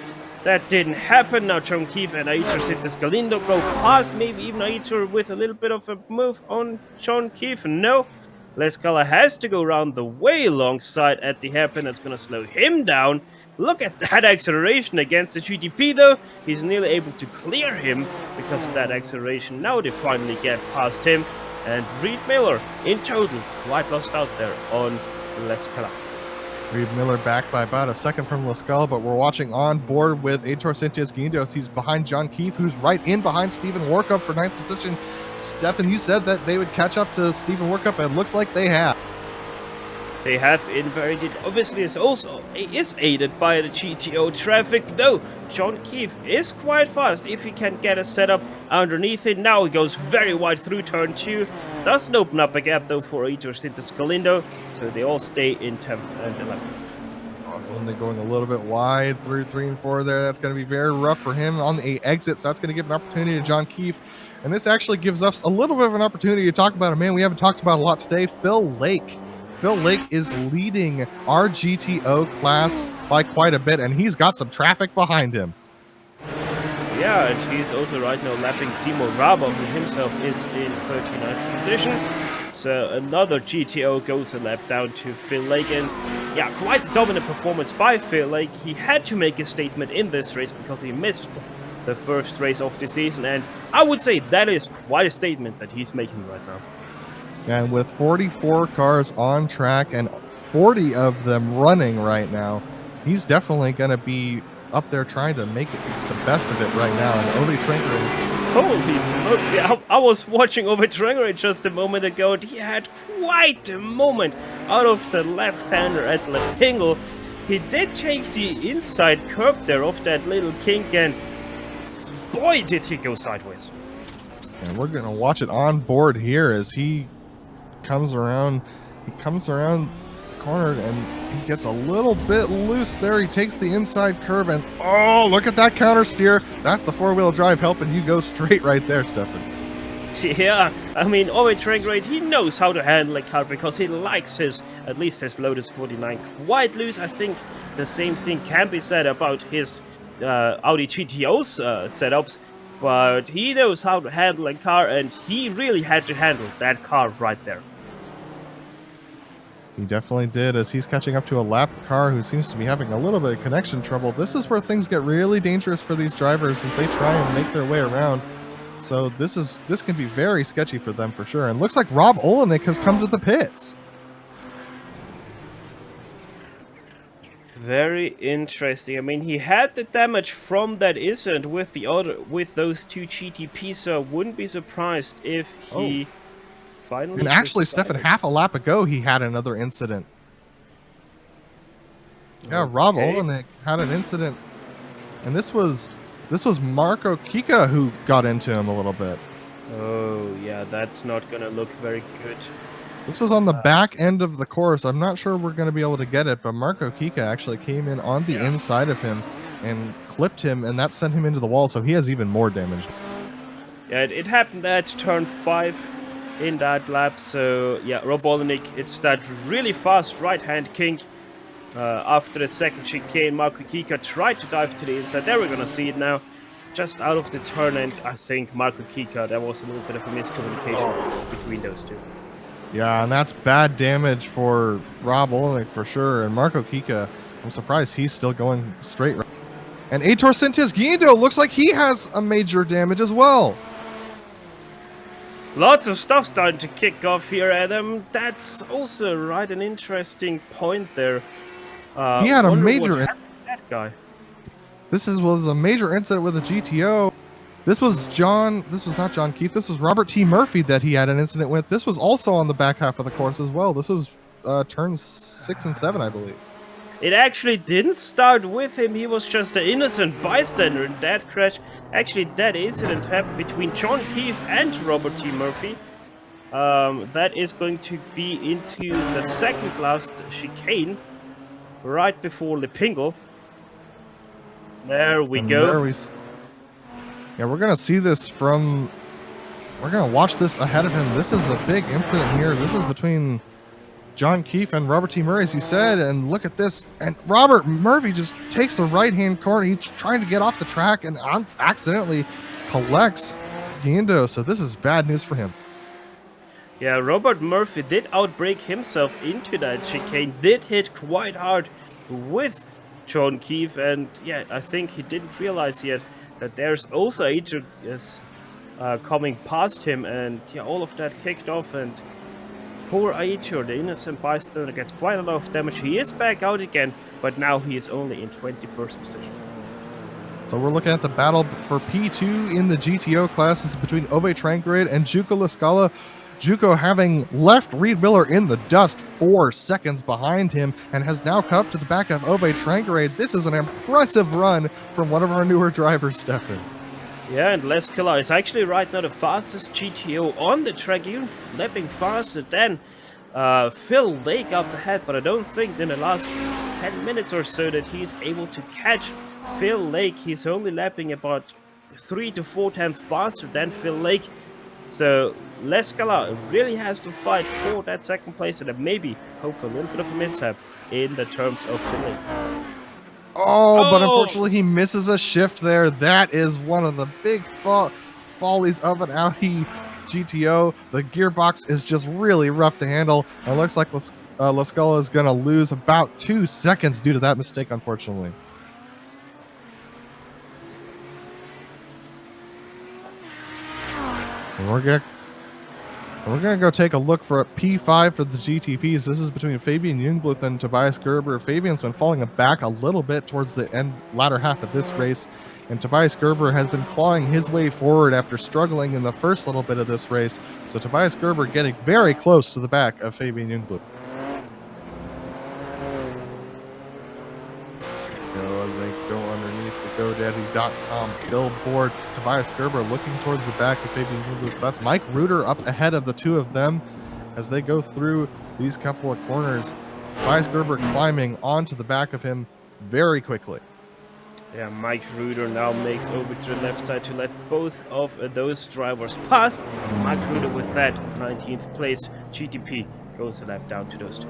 That didn't happen. Now John Keefe and Aitor Sintis-Guindo go past. Maybe even Aitor with a little bit of a move on John Keefe. No, Lascala has to go around the way alongside at the hairpin. That's gonna slow him down. Look at that acceleration against the GTP though. He's nearly able to clear him because of that acceleration. Now they finally get past him. And Reed Miller, in total, quite lost out there on Lascala. Reed Miller back by about a second from Lascala, but we're watching on board with Aitor Sintis-Guindo. He's behind John Keefe, who's right in behind Stephen Warcombe for 9th position. Stefan, you said that they would catch up to Stephen Warcombe, and it looks like they have. They have invaded. Obviously, it's also aided by the GTO traffic, though John Keefe is quite fast if he can get a setup underneath it. Now he goes very wide through turn 2. Doesn't open up a gap though for Aitor Sintis-Guindo, so they all stay in 10th and 11th. And they're going a little bit wide through 3 and 4 there. That's going to be very rough for him on the exit, so that's going to give an opportunity to John Keefe. And this actually gives us a little bit of an opportunity to talk about a man we haven't talked about a lot today, Phil Lake. Phil Lake is leading our GTO class by quite a bit, and he's got some traffic behind him. Yeah, and he's also right now lapping Simo Raba, who himself is in 39th position. So another GTO goes a lap down to Phil Lake, and yeah, quite a dominant performance by Phil Lake. He had to make a statement in this race because he missed the first race of the season, and I would say that is quite a statement that he's making right now. And with 44 cars on track and 40 of them running right now, he's definitely going to be up there trying to make it the best of it right now. And Ove Trenker, holy smokes, yeah, I was watching Ove Trenker just a moment ago, and he had quite a moment out of the left-hander at Lepingle. He did take the inside curb there of that little kink, and boy did he go sideways. And we're going to watch it on board here as he comes around the corner and he gets a little bit loose there. He takes the inside curve and oh, look at that counter steer. That's the 4-wheel drive helping you go straight right there, Stefan. Yeah, I mean, Ove Trenker, he knows how to handle a car because he likes at least his Lotus 49 quite loose. I think the same thing can be said about his Audi GTO's setups, but he knows how to handle a car, and he really had to handle that car right there. He definitely did, as he's catching up to a lap car who seems to be having a little bit of connection trouble. This is where things get really dangerous for these drivers as they try and make their way around. So this can be very sketchy for them for sure. And looks like Rob Olenek has come to the pits. Very interesting. I mean, he had the damage from that incident with those 2 GTPs, so I wouldn't be surprised if he finally. And actually, Stefan, half a lap ago, he had another incident. Yeah, okay. Rob Olenek had an incident, and this was Marco Kika who got into him a little bit. Oh yeah, that's not gonna look very good. This was on the back end of the course. I'm not sure we're going to be able to get it, but Marco Kika actually came in on the inside of him and clipped him, and that sent him into the wall, so he has even more damage. Yeah, it happened at turn 5 in that lap. So yeah, Rob Olenek, it's that really fast right-hand kink. After the second chicane, Marco Kika tried to dive to the inside. There we're gonna see it now. Just out of the turn, and I think Marco Kika, there was a little bit of a miscommunication between those two. Yeah, and that's bad damage for Rob Olenek for sure. And Marco Kika, I'm surprised he's still going straight. And Aitor Sentis-Guindo looks like he has a major damage as well. Lots of stuff starting to kick off here, Adam. That's also right an interesting point there. He had a major... What happened to that guy? This was a major incident with a GTO. This was not John Keith. This was Robert T. Murphy that he had an incident with. This was also on the back half of the course as well. This was turns 6 and 7, I believe. It actually didn't start with him. He was just an innocent bystander in that crash. Actually, that incident happened between John Keith and Robert T. Murphy. That is going to be into the second last chicane, right before Lipingle. There we go. Yeah, we're going to see this from... We're going to watch this ahead of him. This is a big incident here. This is between John Keefe and Robert T. Murray, as you said. And look at this. And Robert Murphy just takes the right-hand corner. He's trying to get off the track and accidentally collects Guindo. So this is bad news for him. Yeah, Robert Murphy did outbrake himself into that chicane. Did hit quite hard with John Keefe. And yeah, I think he didn't realize yet that there's also Aitor coming past him, and yeah, all of that kicked off, and poor Aitor, the innocent bystander, gets quite a lot of damage. He is back out again, but now he is only in 21st position. So we're looking at the battle for P2 in the GTO classes between Ove Tranquered and Juco Lascala. Juco having left Reed Miller in the dust 4 seconds behind him and has now come up to the back of Ove Tranquered. This is an impressive run from one of our newer drivers, Stefan. Yeah, and Lascala is actually right now the fastest GTO on the track, even lapping faster than Phil Lake up ahead, but I don't think in the last 10 minutes or so that he's able to catch Phil Lake. He's only lapping about 3 to 4 times faster than Phil Lake. So Lascala really has to fight for that second place, and then maybe hope for a little bit of a mishap in the terms of Phil Lake. Oh, but unfortunately he misses a shift there. That is one of the big follies of an Audi GTO. The gearbox is just really rough to handle. It looks like Lascala is going to lose about 2 seconds due to that mistake, unfortunately. And we're gonna go take a look for a P5 for the GTPs. This is between Fabian Jungbluth and Tobias Gerber. Fabian's been falling back a little bit towards the latter half of this race, and Tobias Gerber has been clawing his way forward after struggling in the first little bit of this race. So Tobias Gerber getting very close to the back of Fabian Jungbluth. As they go underneath the GoDaddy.com billboard, Tobias Gerber looking towards the back of Fabian Jungbluth. That's Mike Reuter up ahead of the two of them as they go through these couple of corners. Tobias Gerber climbing onto the back of him very quickly. Yeah, Mike Reuter now makes over to the left side to let both of those drivers pass. Mike Reuter with that 19th place GTP goes a lap down to those two.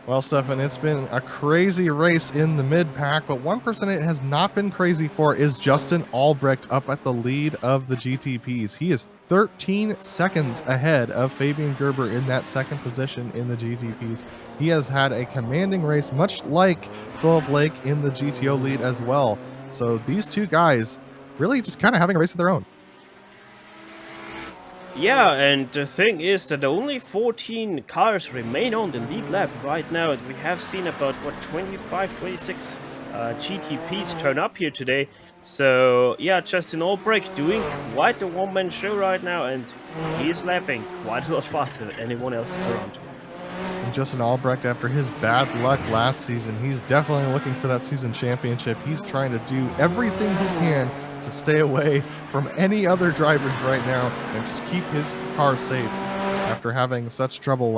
Well, Stefan, it's been a crazy race in the mid-pack, but one person it has not been crazy for is Justin Albrecht up at the lead of the GTPs. He is 13 seconds ahead of Fabian Gerber in that second position in the GTPs. He has had a commanding race, much like Philip Lake in the GTO lead as well. So these two guys really just kind of having a race of their own. Yeah, and the thing is that only 14 cars remain on the lead lap right now, and we have seen about, 25, 26 GTPs turn up here today. So, yeah, Justin Albrecht doing quite a one-man show right now, and he's lapping quite a lot faster than anyone else around. And Justin Albrecht, after his bad luck last season, he's definitely looking for that season championship. He's trying to do everything he can to stay away from any other drivers right now and just keep his car safe after having such trouble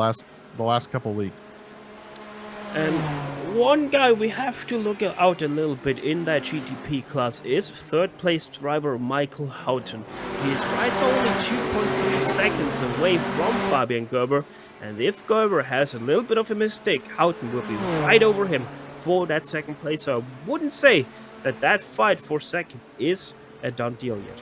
the last couple weeks. And one guy we have to look out a little bit in that GTP class is third place driver Michael Houghton. He's right only 2.3 seconds away from Fabian Gerber, and if Gerber has a little bit of a mistake, Houghton will be right over him for that second place. So I wouldn't say that that fight for second is a done deal yet.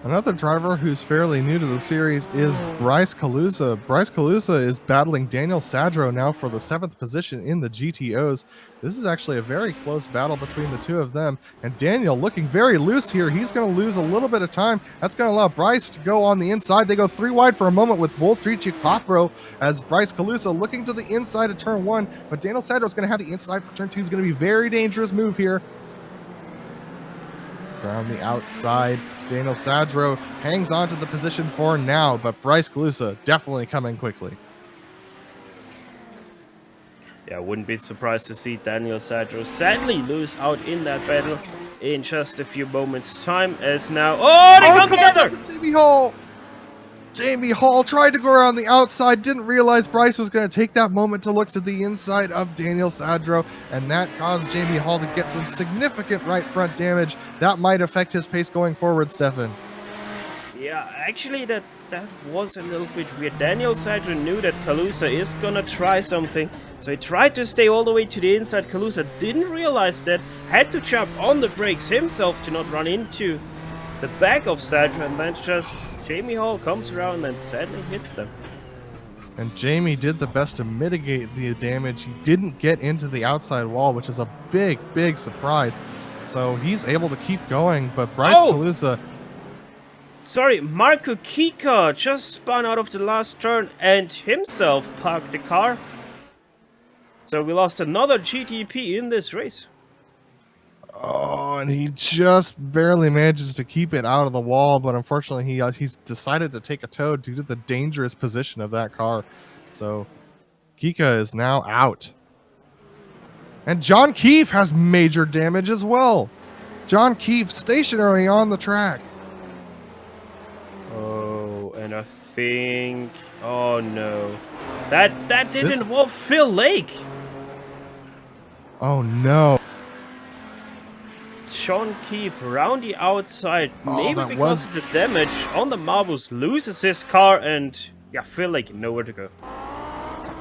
Another driver who's fairly new to the series is Bryce Calusa. Bryce Calusa is battling Daniel Sadro now for the 7th position in the GTOs. This is actually a very close battle between the two of them. And Daniel looking very loose here. He's going to lose a little bit of time. That's going to allow Bryce to go on the inside. They go 3 wide for a moment with Voltrici Cothrow as Bryce Calusa looking to the inside of turn 1. But Daniel Sadro is going to have the inside for turn 2. It's going to be a very dangerous move here. Around the outside, Daniel Sadro hangs on to the position for now, but Bryce Calusa definitely coming quickly. Yeah, I wouldn't be surprised to see Daniel Sadro sadly lose out in that battle in just a few moments' time, as now... Oh, they come together! Jamie Hall tried to go around the outside, didn't realize Bryce was going to take that moment to look to the inside of Daniel Sadro, and that caused Jamie Hall to get some significant right front damage. That might affect his pace going forward, Stefan. Yeah, actually that was a little bit weird. Daniel Sadro knew that Calusa is gonna try something, so he tried to stay all the way to the inside. Calusa didn't realize that, had to jump on the brakes himself to not run into the back of Sadro, and then just Jamie Hall comes around and sadly hits them. And Jamie did the best to mitigate the damage. He didn't get into the outside wall, which is a big, big surprise. So he's able to keep going, but Bryce Calusa... Sorry, Marco Kika just spun out of the last turn and himself parked the car. So we lost another GTP in this race. Oh, and he just barely manages to keep it out of the wall, but unfortunately he's decided to take a tow due to the dangerous position of that car. So Kika is now out. And John Keefe has major damage as well. John Keefe stationary on the track. Oh, and I think... Oh no. That didn't involve Phil Lake. Oh no. John Keefe around the outside, maybe because of the damage on the marbles, loses his car, and yeah, Phil Lake nowhere to go.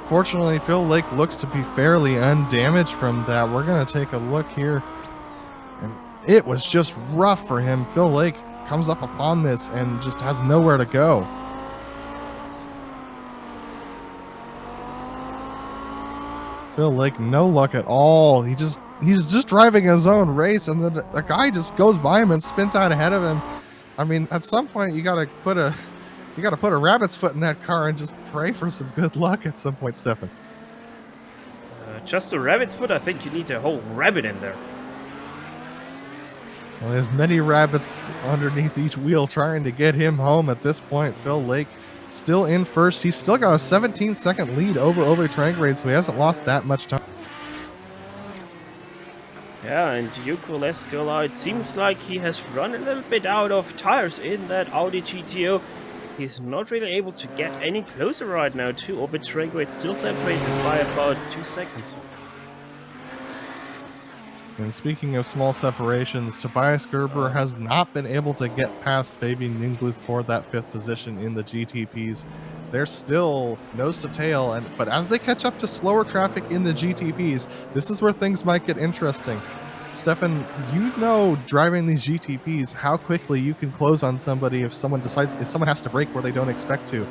Fortunately, Phil Lake looks to be fairly undamaged from that. We're going to take a look here. And it was just rough for him. Phil Lake comes up upon this and just has nowhere to go. Phil Lake, no luck at all. He's just driving his own race, and then a guy just goes by him and spins out ahead of him. I mean, at some point you gotta put a rabbit's foot in that car and just pray for some good luck at some point, Stefan. Just a rabbit's foot? I think you need a whole rabbit in there. Well, there's many rabbits underneath each wheel trying to get him home at this point. Phil Lake still in first. He's still got a 17-second lead over Trangrade, so he hasn't lost that much time. Yeah, and Yuko Leskola, it seems like he has run a little bit out of tires in that Audi GTO. He's not really able to get any closer right now to Orbit Trangrade, still separated by about 2 seconds. And speaking of small separations, Tobias Gerber has not been able to get past Fabian Jungluth for that 5th position in the GTPs. They're still nose to tail, but as they catch up to slower traffic in the GTPs, this is where things might get interesting. Stefan, you know, driving these GTPs, how quickly you can close on somebody if someone has to brake where they don't expect to.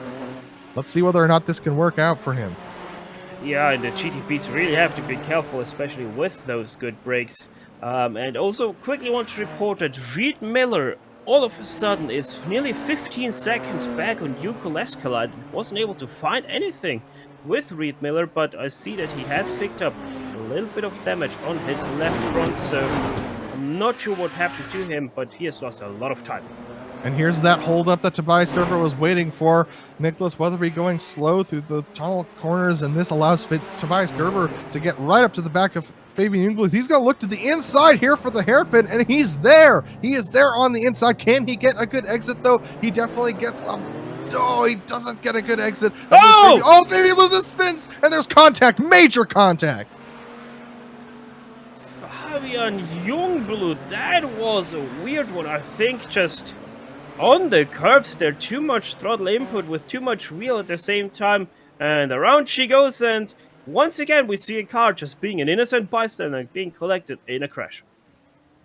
Let's see whether or not this can work out for him. Yeah, and the GTPs really have to be careful, especially with those good brakes. And also, quickly want to report that Reed Miller all of a sudden is nearly 15 seconds back on Yuko Leskola. Wasn't able to find anything with Reed Miller, but I see that he has picked up a little bit of damage on his left front, so I'm not sure what happened to him, but he has lost a lot of time. And here's that holdup that Tobias Gerber was waiting for. Nicholas Weatherby going slow through the tunnel corners, and this allows Tobias Gerber to get right up to the back of Fabian Jungluth. He's going to look to the inside here for the hairpin, and he's there. He is there on the inside. Can he get a good exit, though? He definitely gets a Oh, he doesn't get a good exit. Oh! Oh, Fabian with the spins, and there's contact, major contact. Fabian Jungblut, that was a weird one. I think just on the curbs there, too much throttle input with too much wheel at the same time, and around she goes, and once again we see a car just being an innocent bystander being collected in a crash.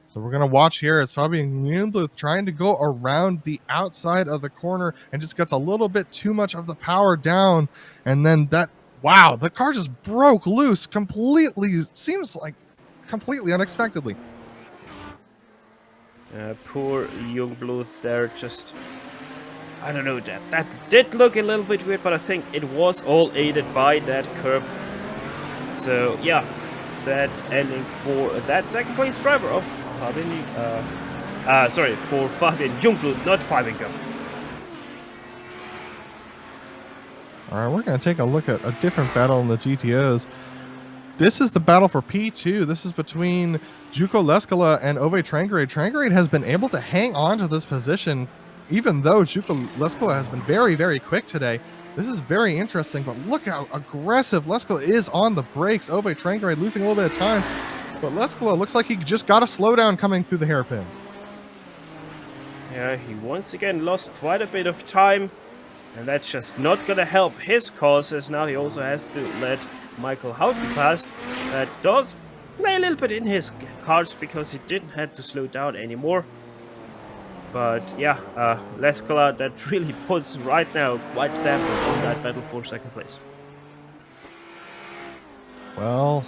So we're going to watch here as Fabian Jungblut trying to go around the outside of the corner and just gets a little bit too much of the power down, and then that, wow, the car just broke loose completely, seems like completely unexpectedly. Poor Jungblut there, just, I don't know, that did look a little bit weird, but I think it was all aided by that curb. So yeah, sad ending for that second place driver of Fabian, for Fabian Jungblut, not Fabian Go. All right, we're going to take a look at a different battle in the GTOs. This is the battle for P2. This is between Juko Leskala and Ove Trangrade. Trangrade has been able to hang on to this position, even though Juko Leskala has been very, very quick today. This is very interesting, but look how aggressive Leskala is on the brakes. Ove Trangrade losing a little bit of time, but Leskala looks like he just got a slowdown coming through the hairpin. Yeah, he once again lost quite a bit of time, and that's just not going to help his cause, as now he also has to let Michael Houghton pass. That does play a little bit in his cards because he didn't have to slow down anymore. But yeah, Leskala, that really puts right now quite a damper on that battle for second place. Well,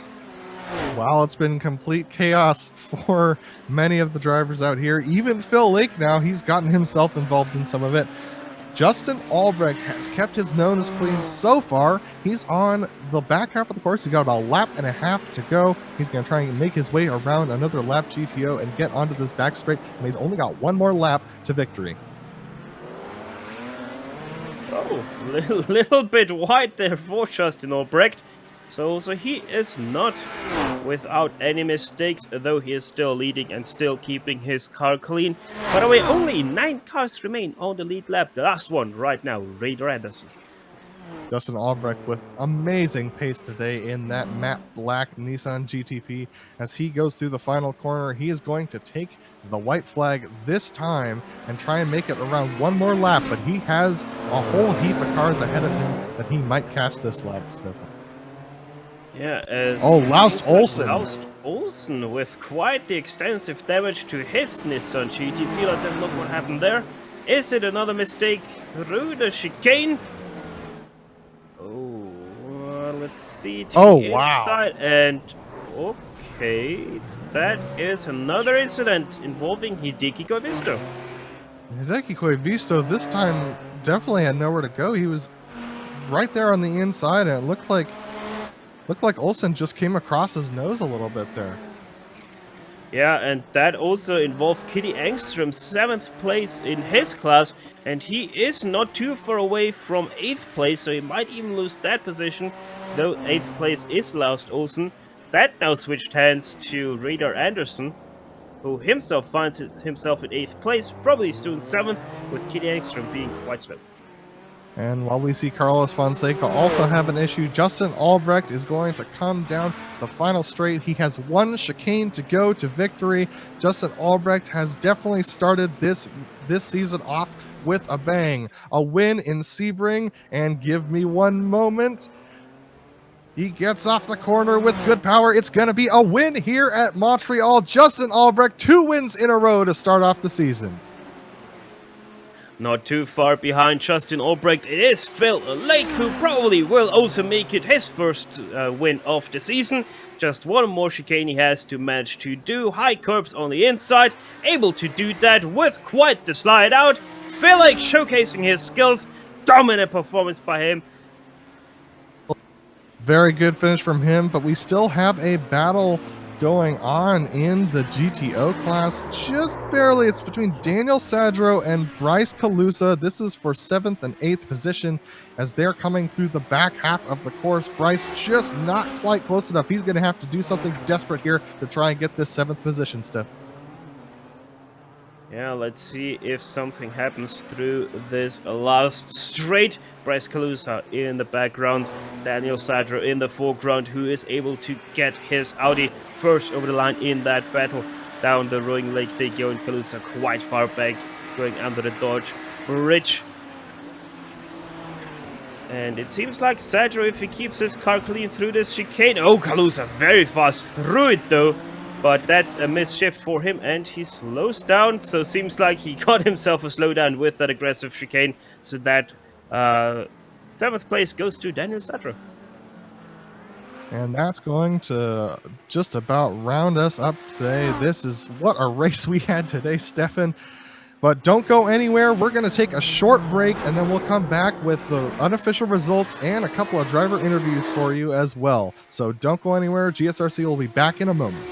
while it's been complete chaos for many of the drivers out here, even Phil Lake now, he's gotten himself involved in some of it. Justin Albrecht has kept his nose clean so far. He's on the back half of the course. He's got about a lap and a half to go. He's going to try and make his way around another lap GTO and get onto this back straight. And he's only got one more lap to victory. Oh, little bit wide there for Justin Albrecht. So he is not without any mistakes, though he is still leading and still keeping his car clean. By the way, only 9 cars remain on the lead lap. The last one right now, Raider Anderson. Justin Albrecht with amazing pace today in that matte black Nissan GTP. As he goes through the final corner, he is going to take the white flag this time and try and make it around one more lap, but he has a whole heap of cars ahead of him that he might catch this lap, Stefan. Yeah, as Laust Olsen. Laust Olsen with quite the extensive damage to his Nissan GTP. Let's have a look what happened there. Is it another mistake through the chicane? Oh, let's see. To the inside. And okay, that is another incident involving Hideki Koivisto. Hideki Koivisto this time definitely had nowhere to go. He was right there on the inside, and it looked like Olsen just came across his nose a little bit there. Yeah, and that also involved Kitty Engström's 7th place in his class, and he is not too far away from 8th place, so he might even lose that position, though 8th place is Laust Olsen. That now switched hands to Raider Anderson, who himself finds himself in 8th place, probably soon 7th, with Kitty Engström being quite slow. And while we see Carlos Fonseca also have an issue, Justin Albrecht is going to come down the final straight. He has one chicane to go to victory. Justin Albrecht has definitely started this season off with a bang. A win in Sebring, and give me one moment. He gets off the corner with good power. It's going to be a win here at Montreal. Justin Albrecht, 2 wins in a row to start off the season. Not too far behind Justin Albrecht, it is Phil Lake, who probably will also make it his first win of the season. Just one more chicane he has to manage to do. High curbs on the inside, able to do that with quite the slide out. Phil Lake showcasing his skills, dominant performance by him. Very good finish from him, but we still have a battle going on in the GTO class, just barely. It's between Daniel Sadro and Bryce Calusa. This is for 7th and 8th position as they're coming through the back half of the course. Bryce just not quite close enough. He's going to have to do something desperate here to try and get this 7th position, Steph. Yeah, let's see if something happens through this last straight. Bryce Calusa in the background, Daniel Sadler in the foreground, who is able to get his Audi first over the line in that battle. Down the Rowing Lake they go, and Calusa quite far back, going under the Dodge Bridge. And it seems like Sadler, if he keeps his car clean through this chicane... Oh, Calusa very fast through it though. But that's a misshift for him, and he slows down. So seems like he got himself a slowdown with that aggressive chicane. So that 7th place goes to Daniel Sadler. And that's going to just about round us up today. This is what a race we had today, Stefan. But don't go anywhere. We're going to take a short break, and then we'll come back with the unofficial results and a couple of driver interviews for you as well. So don't go anywhere. GSRC will be back in a moment.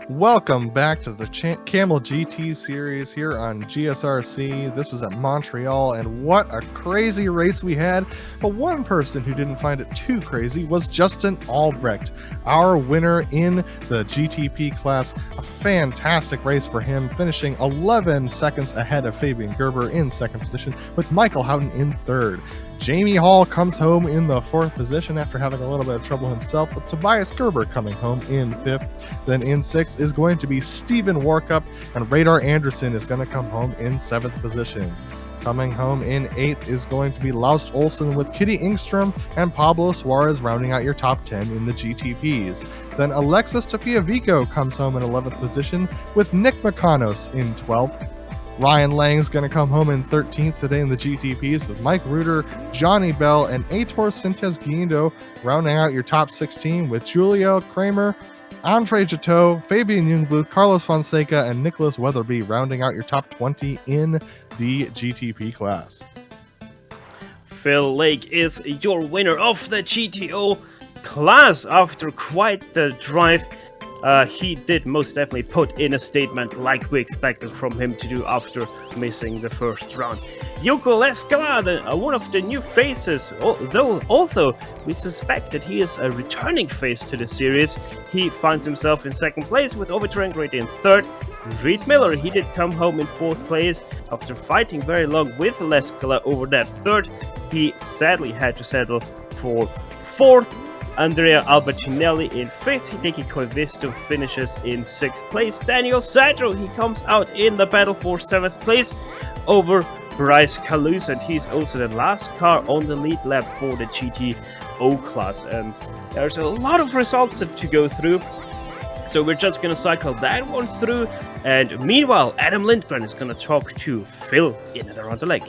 Welcome back to the Kamel GT series here on GSRC. This was at Montreal, and what a crazy race we had. But one person who didn't find it too crazy was Justin Albrecht, our winner in the GTP class. A fantastic race for him, finishing 11 seconds ahead of Fabian Gerber in second position, with Michael Houghton in third. Jamie Hall comes home in the fourth position after having a little bit of trouble himself, with Tobias Gerber coming home in fifth. Then in sixth is going to be Stephen Warkup, and Radar Anderson is going to come home in seventh position. Coming home in eighth is going to be Laust Olsen, with Kitty Ingstrom and Pablo Suarez rounding out your top 10 in the GTPs. Then Alexis Tapiavico comes home in 11th position, with Nick McConos in 12th. Ryan Lang's going to come home in 13th today in the GTPs, with Mike Reuter, Johnny Bell, and Aitor Sintes Guindo rounding out your top 16, with Julia Kramer, Andre Jateau, Fabian Jungbluth, Carlos Fonseca, and Nicholas Weatherby rounding out your top 20 in the GTP class. Phil Lake is your winner of the GTO class after quite the drive. He did most definitely put in a statement like we expected from him to do after missing the first round. Yoko Lescalade, one of the new faces, although we suspect that he is a returning face to the series. He finds himself in second place, with Overturn in third. Reed Miller, he did come home in fourth place after fighting very long with Lescala over that third. He sadly had to settle for fourth. Andrea Albertinelli in 5th. Hideki Koivisto finishes in 6th place. Daniel Sadro, he comes out in the battle for 7th place over Bryce Calous, and he's also the last car on the lead lap for the GTO class. And there's a lot of results to go through, so we're just gonna cycle that one through. And meanwhile, Adam Lindgren is gonna talk to Phil in and around the lake.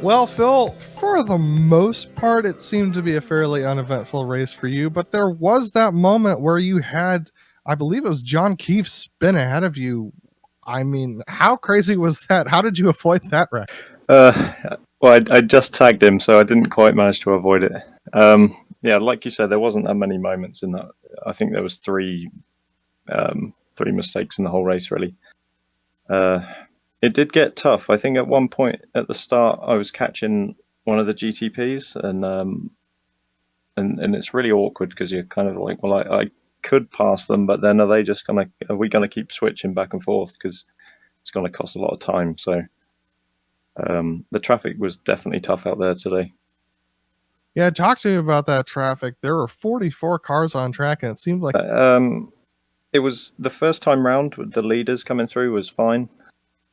Well, Phil, for the most part, it seemed to be a fairly uneventful race for you, but there was that moment where you had, I believe it was John Keefe spin ahead of you. I mean, how crazy was that? How did you avoid that wreck? Well, I just tagged him, so I didn't quite manage to avoid it. Yeah, like you said, there wasn't that many moments in that. I think there was three mistakes in the whole race, really. It did get tough. I think at one point at the start, I was catching one of the GTPs, and it's really awkward because you're kind of like, well, I could pass them, but then are we gonna keep switching back and forth because it's gonna cost a lot of time. So the traffic was definitely tough out there today. Yeah, talk to me about that traffic. There were 44 cars on track, and it seemed like it was the first time round with the leaders coming through was fine.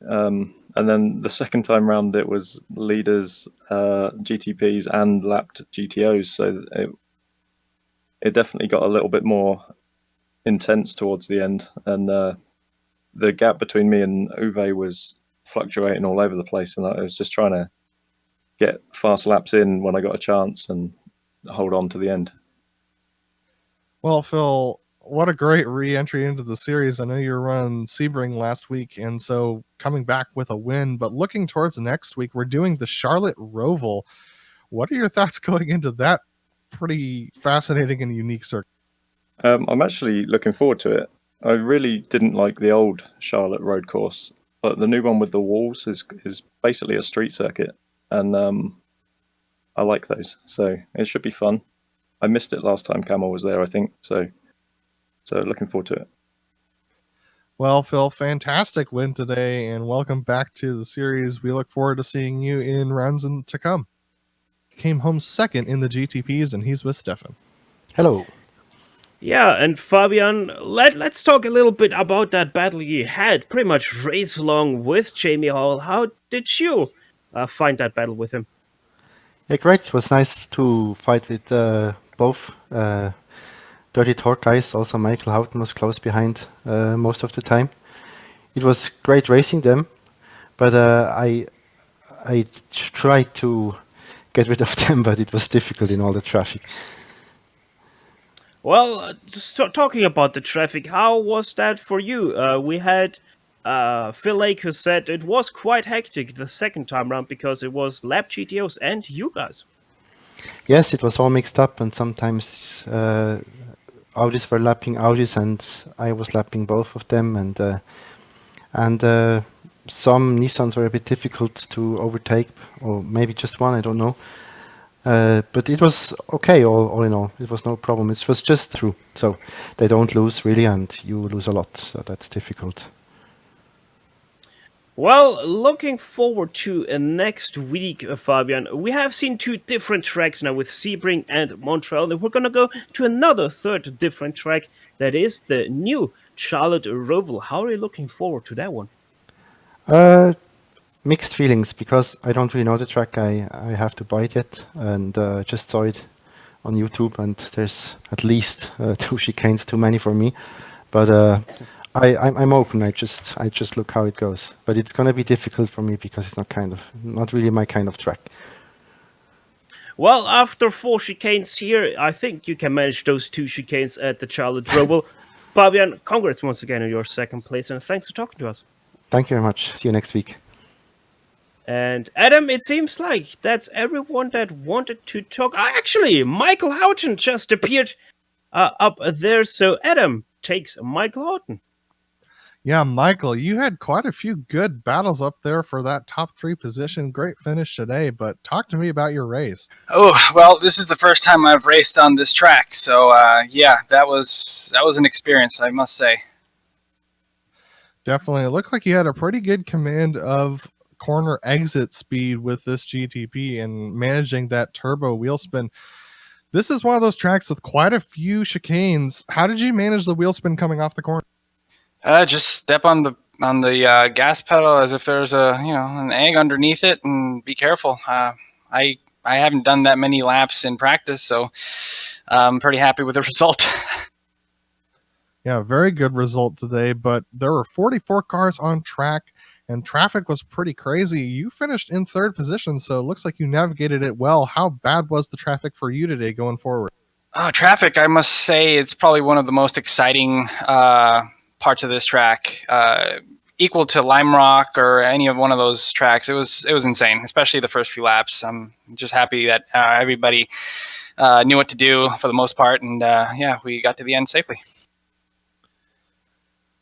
And then the second time round, it was leaders, GTPs, and lapped GTOs. So it definitely got a little bit more intense towards the end. And the gap between me and Uwe was fluctuating all over the place. And I was just trying to get fast laps in when I got a chance and hold on to the end. Well, Phil, what a great re-entry into the series. I know you were running Sebring last week, and so coming back with a win, but looking towards next week, we're doing the Charlotte Roval. What are your thoughts going into that pretty fascinating and unique circuit? I'm actually looking forward to it. I really didn't like the old Charlotte road course, but the new one with the walls is basically a street circuit, and I like those, so it should be fun. I missed it last time Kamel was there, I think, so looking forward to it. Well, Phil, fantastic win today, and welcome back to the series. We look forward to seeing you in rounds to come. Came home second in the GTPs, and he's with Stefan. Hello. Yeah, and Fabian, let's talk a little bit about that battle you had, pretty much race long with Jamie Hall. How did you find that battle with him? Yeah, great. It was nice to fight with both Dirty Talk guys. Also, Michael Houghton was close behind most of the time. It was great racing them, but I tried to get rid of them, but it was difficult in all the traffic. Well, just talking about the traffic, how was that for you? We had Phil Lake who said it was quite hectic the second time round because it was lap GTOs and you guys. Yes, it was all mixed up, and sometimes Audis were lapping Audis, and I was lapping both of them, and some Nissans were a bit difficult to overtake, or maybe just one, I don't know. But it was okay, all in all. It was no problem. It was just true. So they don't lose really, and you lose a lot. So that's difficult. Well, looking forward to next week, Fabian. We have seen two different tracks now with Sebring and Montreal, and we're going to go to another third different track. That is the new Charlotte Roval. How are you looking forward to that one? Mixed feelings, because I don't really know the track. I have to buy it yet, and just saw it on YouTube, and there's at least 2 chicanes too many for me. But I'm open. I just look how it goes. But it's gonna be difficult for me because it's not really my kind of track. Well, after 4 chicanes here, I think you can manage those 2 chicanes at the Charlotte Roval. Fabian, congrats once again on your second place, and thanks for talking to us. Thank you very much. See you next week. And Adam, it seems like that's everyone that wanted to talk. Actually, Michael Houghton just appeared up there. So Adam takes Michael Houghton. Yeah, Michael, you had quite a few good battles up there for that top 3 position. Great finish today, but talk to me about your race. Oh, well, this is the first time I've raced on this track. So, yeah, that was an experience, I must say. Definitely. It looked like you had a pretty good command of corner exit speed with this GTP and managing that turbo wheel spin. This is one of those tracks with quite a few chicanes. How did you manage the wheel spin coming off the corner? Just step on the gas pedal as if there's an egg underneath it, and be careful. I haven't done that many laps in practice, so I'm pretty happy with the result. Yeah, very good result today, but there were 44 cars on track and traffic was pretty crazy. You finished in third position, so it looks like you navigated it well. How bad was the traffic for you today going forward? Traffic, I must say, it's probably one of the most exciting parts of this track. Equal to Lime Rock or any of one of those tracks. It was insane, especially the first few laps. I'm just happy that everybody knew what to do for the most part, and we got to the end safely.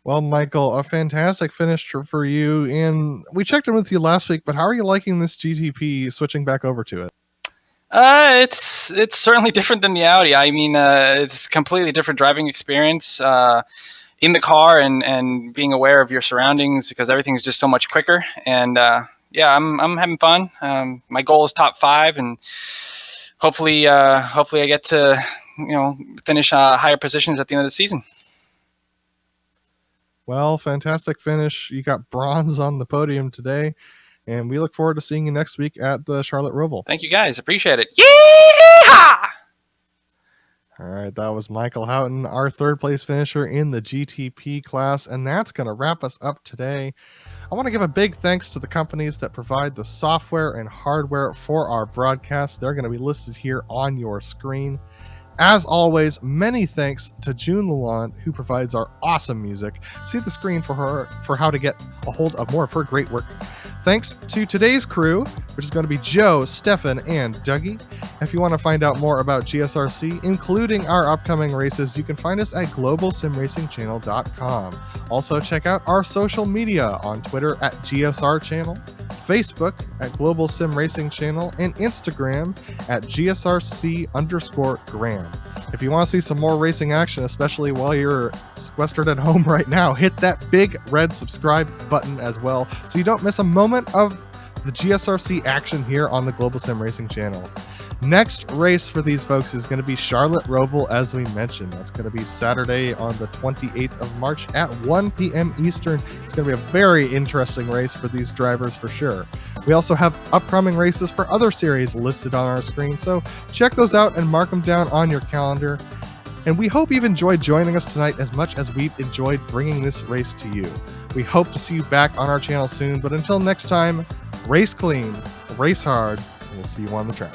Well, Michael, a fantastic finish for you. And we checked in with you last week, but how are you liking this GTP switching back over to it? It's certainly different than the Audi. I mean, it's a completely different driving experience in the car and being aware of your surroundings, because everything is just so much quicker. And I'm having fun. My goal is top 5, and hopefully I get to finish higher positions at the end of the season. Well, fantastic finish. You got bronze on the podium today, and we look forward to seeing you next week at the Charlotte Roval. Thank you, guys. Appreciate it. Yeehaw! All right, that was Michael Houghton, our third place finisher in the GTP class, and that's going to wrap us up today. I want to give a big thanks to the companies that provide the software and hardware for our broadcast. They're going to be listed here on your screen. As always, many thanks to June Lalonde, who provides our awesome music. See the screen for how to get a hold of more of her great work. Thanks to today's crew, which is going to be Joe, Stefan, and Dougie. If you want to find out more about GSRC, including our upcoming races, you can find us at globalsimracingchannel.com. Also, check out our social media on Twitter at GSR Channel, Facebook at Global Sim Racing Channel, and Instagram at GSRC_Graham. If you want to see some more racing action, especially while you're sequestered at home right now, hit that big red subscribe button as well, so you don't miss a moment of the GSRC action here on the Global Sim Racing Channel. Next race for these folks is going to be Charlotte Roval, as we mentioned. That's going to be Saturday on the 28th of March at 1 p.m. Eastern. It's going to be a very interesting race for these drivers for sure. We also have upcoming races for other series listed on our screen, so check those out and mark them down on your calendar. And we hope you've enjoyed joining us tonight as much as we've enjoyed bringing this race to you. We hope to see you back on our channel soon, but until next time, race clean, race hard, and we'll see you on the track.